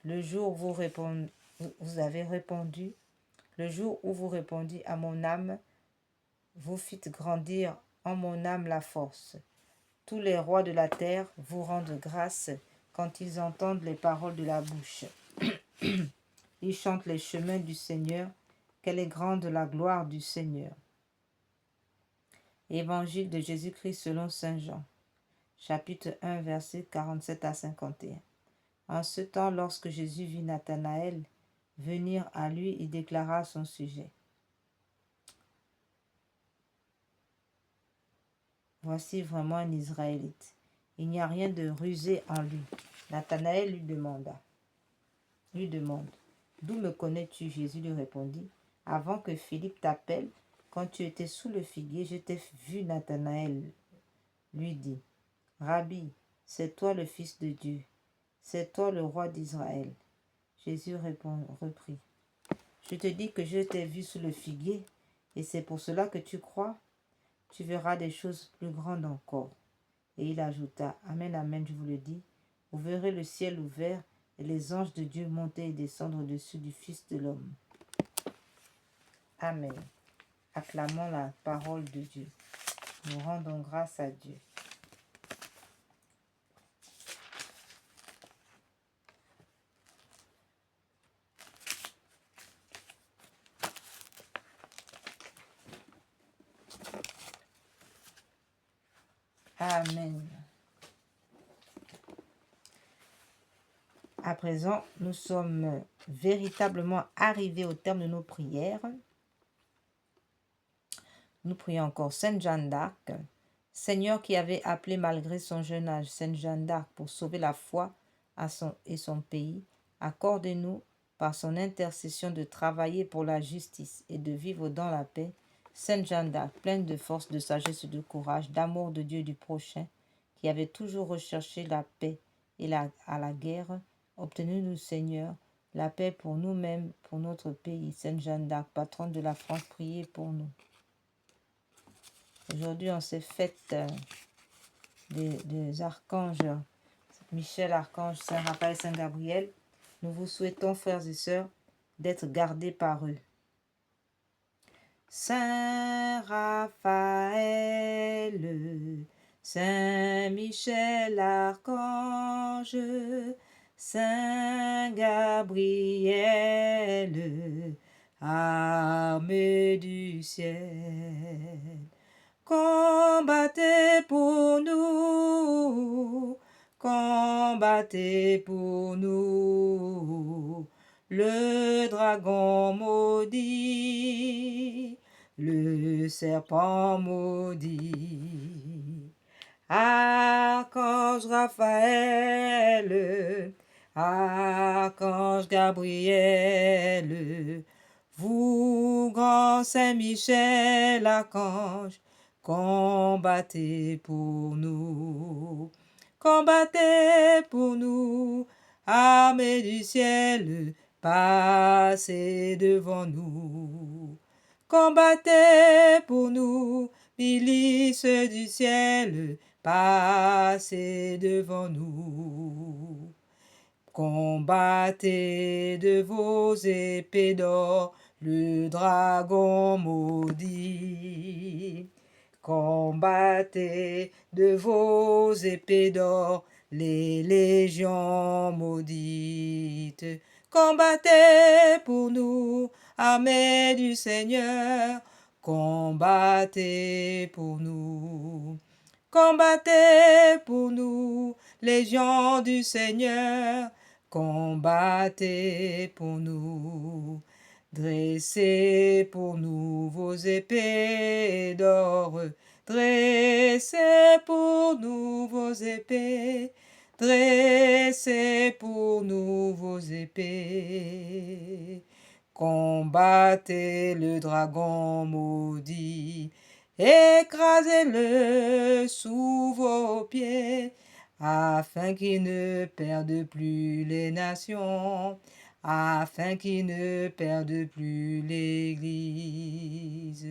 Le jour où vous avez répondu, le jour où vous répondiez à mon âme, vous fîtes grandir en mon âme la force. Tous les rois de la terre vous rendent grâce quand ils entendent les paroles de la bouche. Ils chantent les chemins du Seigneur. Quelle est grande la gloire du Seigneur. Évangile de Jésus-Christ selon saint Jean, chapitre 1, versets 47 à 51. En ce temps, lorsque Jésus vit Nathanaël venir à lui, il déclara à son sujet: Voici vraiment un Israélite. Il n'y a rien de rusé en lui. Nathanaël lui demande: D'où me connais-tu? Jésus lui répondit: Avant que Philippe t'appelle, quand tu étais sous le figuier, je t'ai vu. Nathanaël lui dit: Rabbi, c'est toi le Fils de Dieu, c'est toi le roi d'Israël. Jésus reprit: Je te dis que je t'ai vu sous le figuier, et c'est pour cela que tu crois. Tu verras des choses plus grandes encore. Et il ajouta: Amen, amen, je vous le dis, vous verrez le ciel ouvert et les anges de Dieu monter et descendre au-dessus du Fils de l'homme. Amen. Acclamons la parole de Dieu. Nous rendons grâce à Dieu. Amen. À présent, nous sommes véritablement arrivés au terme de nos prières. Nous prions encore Sainte Jeanne d'Arc. Seigneur qui avait appelé malgré son jeune âge Sainte Jeanne d'Arc pour sauver la foi et son pays, accorde-nous par son intercession de travailler pour la justice et de vivre dans la paix. Sainte Jeanne d'Arc, pleine de force, de sagesse et de courage, d'amour de Dieu et du prochain, qui avait toujours recherché la paix et à la guerre, obtenez-nous, Seigneur, la paix pour nous-mêmes, pour notre pays. Sainte Jeanne d'Arc, patronne de la France, priez pour nous. Aujourd'hui, on s'est fête des archanges, Michel, archange, Saint Raphaël, Saint Gabriel. Nous vous souhaitons, frères et sœurs, d'être gardés par eux. Saint Raphaël, Saint Michel Archange, Saint Gabriel, arme du ciel, combattez pour nous, combattez pour nous, le dragon maudit, le serpent maudit. Archange Raphaël, Archange Gabriel, vous, grand Saint-Michel, Archange, combattez pour nous. Combattez pour nous, armée du ciel, passez devant nous. Combattez pour nous, milice du ciel, passez devant nous. Combattez de vos épées d'or le dragon maudit. Combattez de vos épées d'or les légions maudites. Combattez pour nous, armée du Seigneur, combattez pour nous. Combattez pour nous, légions du Seigneur, combattez pour nous. Dressez pour nous vos épées d'or, dressez pour nous vos épées, dressez pour nous vos épées. Combattez le dragon maudit, écrasez-le sous vos pieds, afin qu'il ne perde plus les nations, afin qu'il ne perde plus l'Église.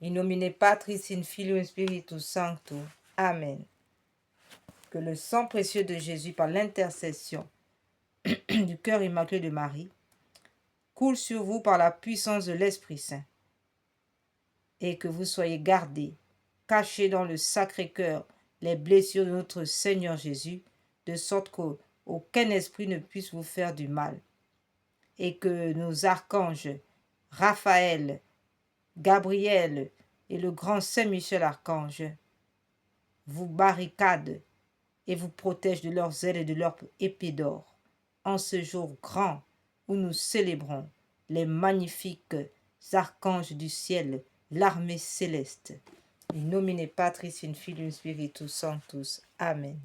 In nomine Patris in Filio Spiritus Sancto. Amen. Que le sang précieux de Jésus, par l'intercession du cœur immaculé de Marie, coule sur vous par la puissance de l'Esprit Saint, et que vous soyez gardés, cachés dans le Sacré-Cœur les blessures de notre Seigneur Jésus, de sorte qu'aucun esprit ne puisse vous faire du mal, et que nos archanges, Raphaël, Gabriel et le grand Saint-Michel Archange, vous barricadent et vous protègent de leurs ailes et de leurs épées d'or, en ce jour grand où nous célébrons les magnifiques archanges du ciel, l'armée céleste. In nomine Patris in Filius Spiritus Sanctus. Amen.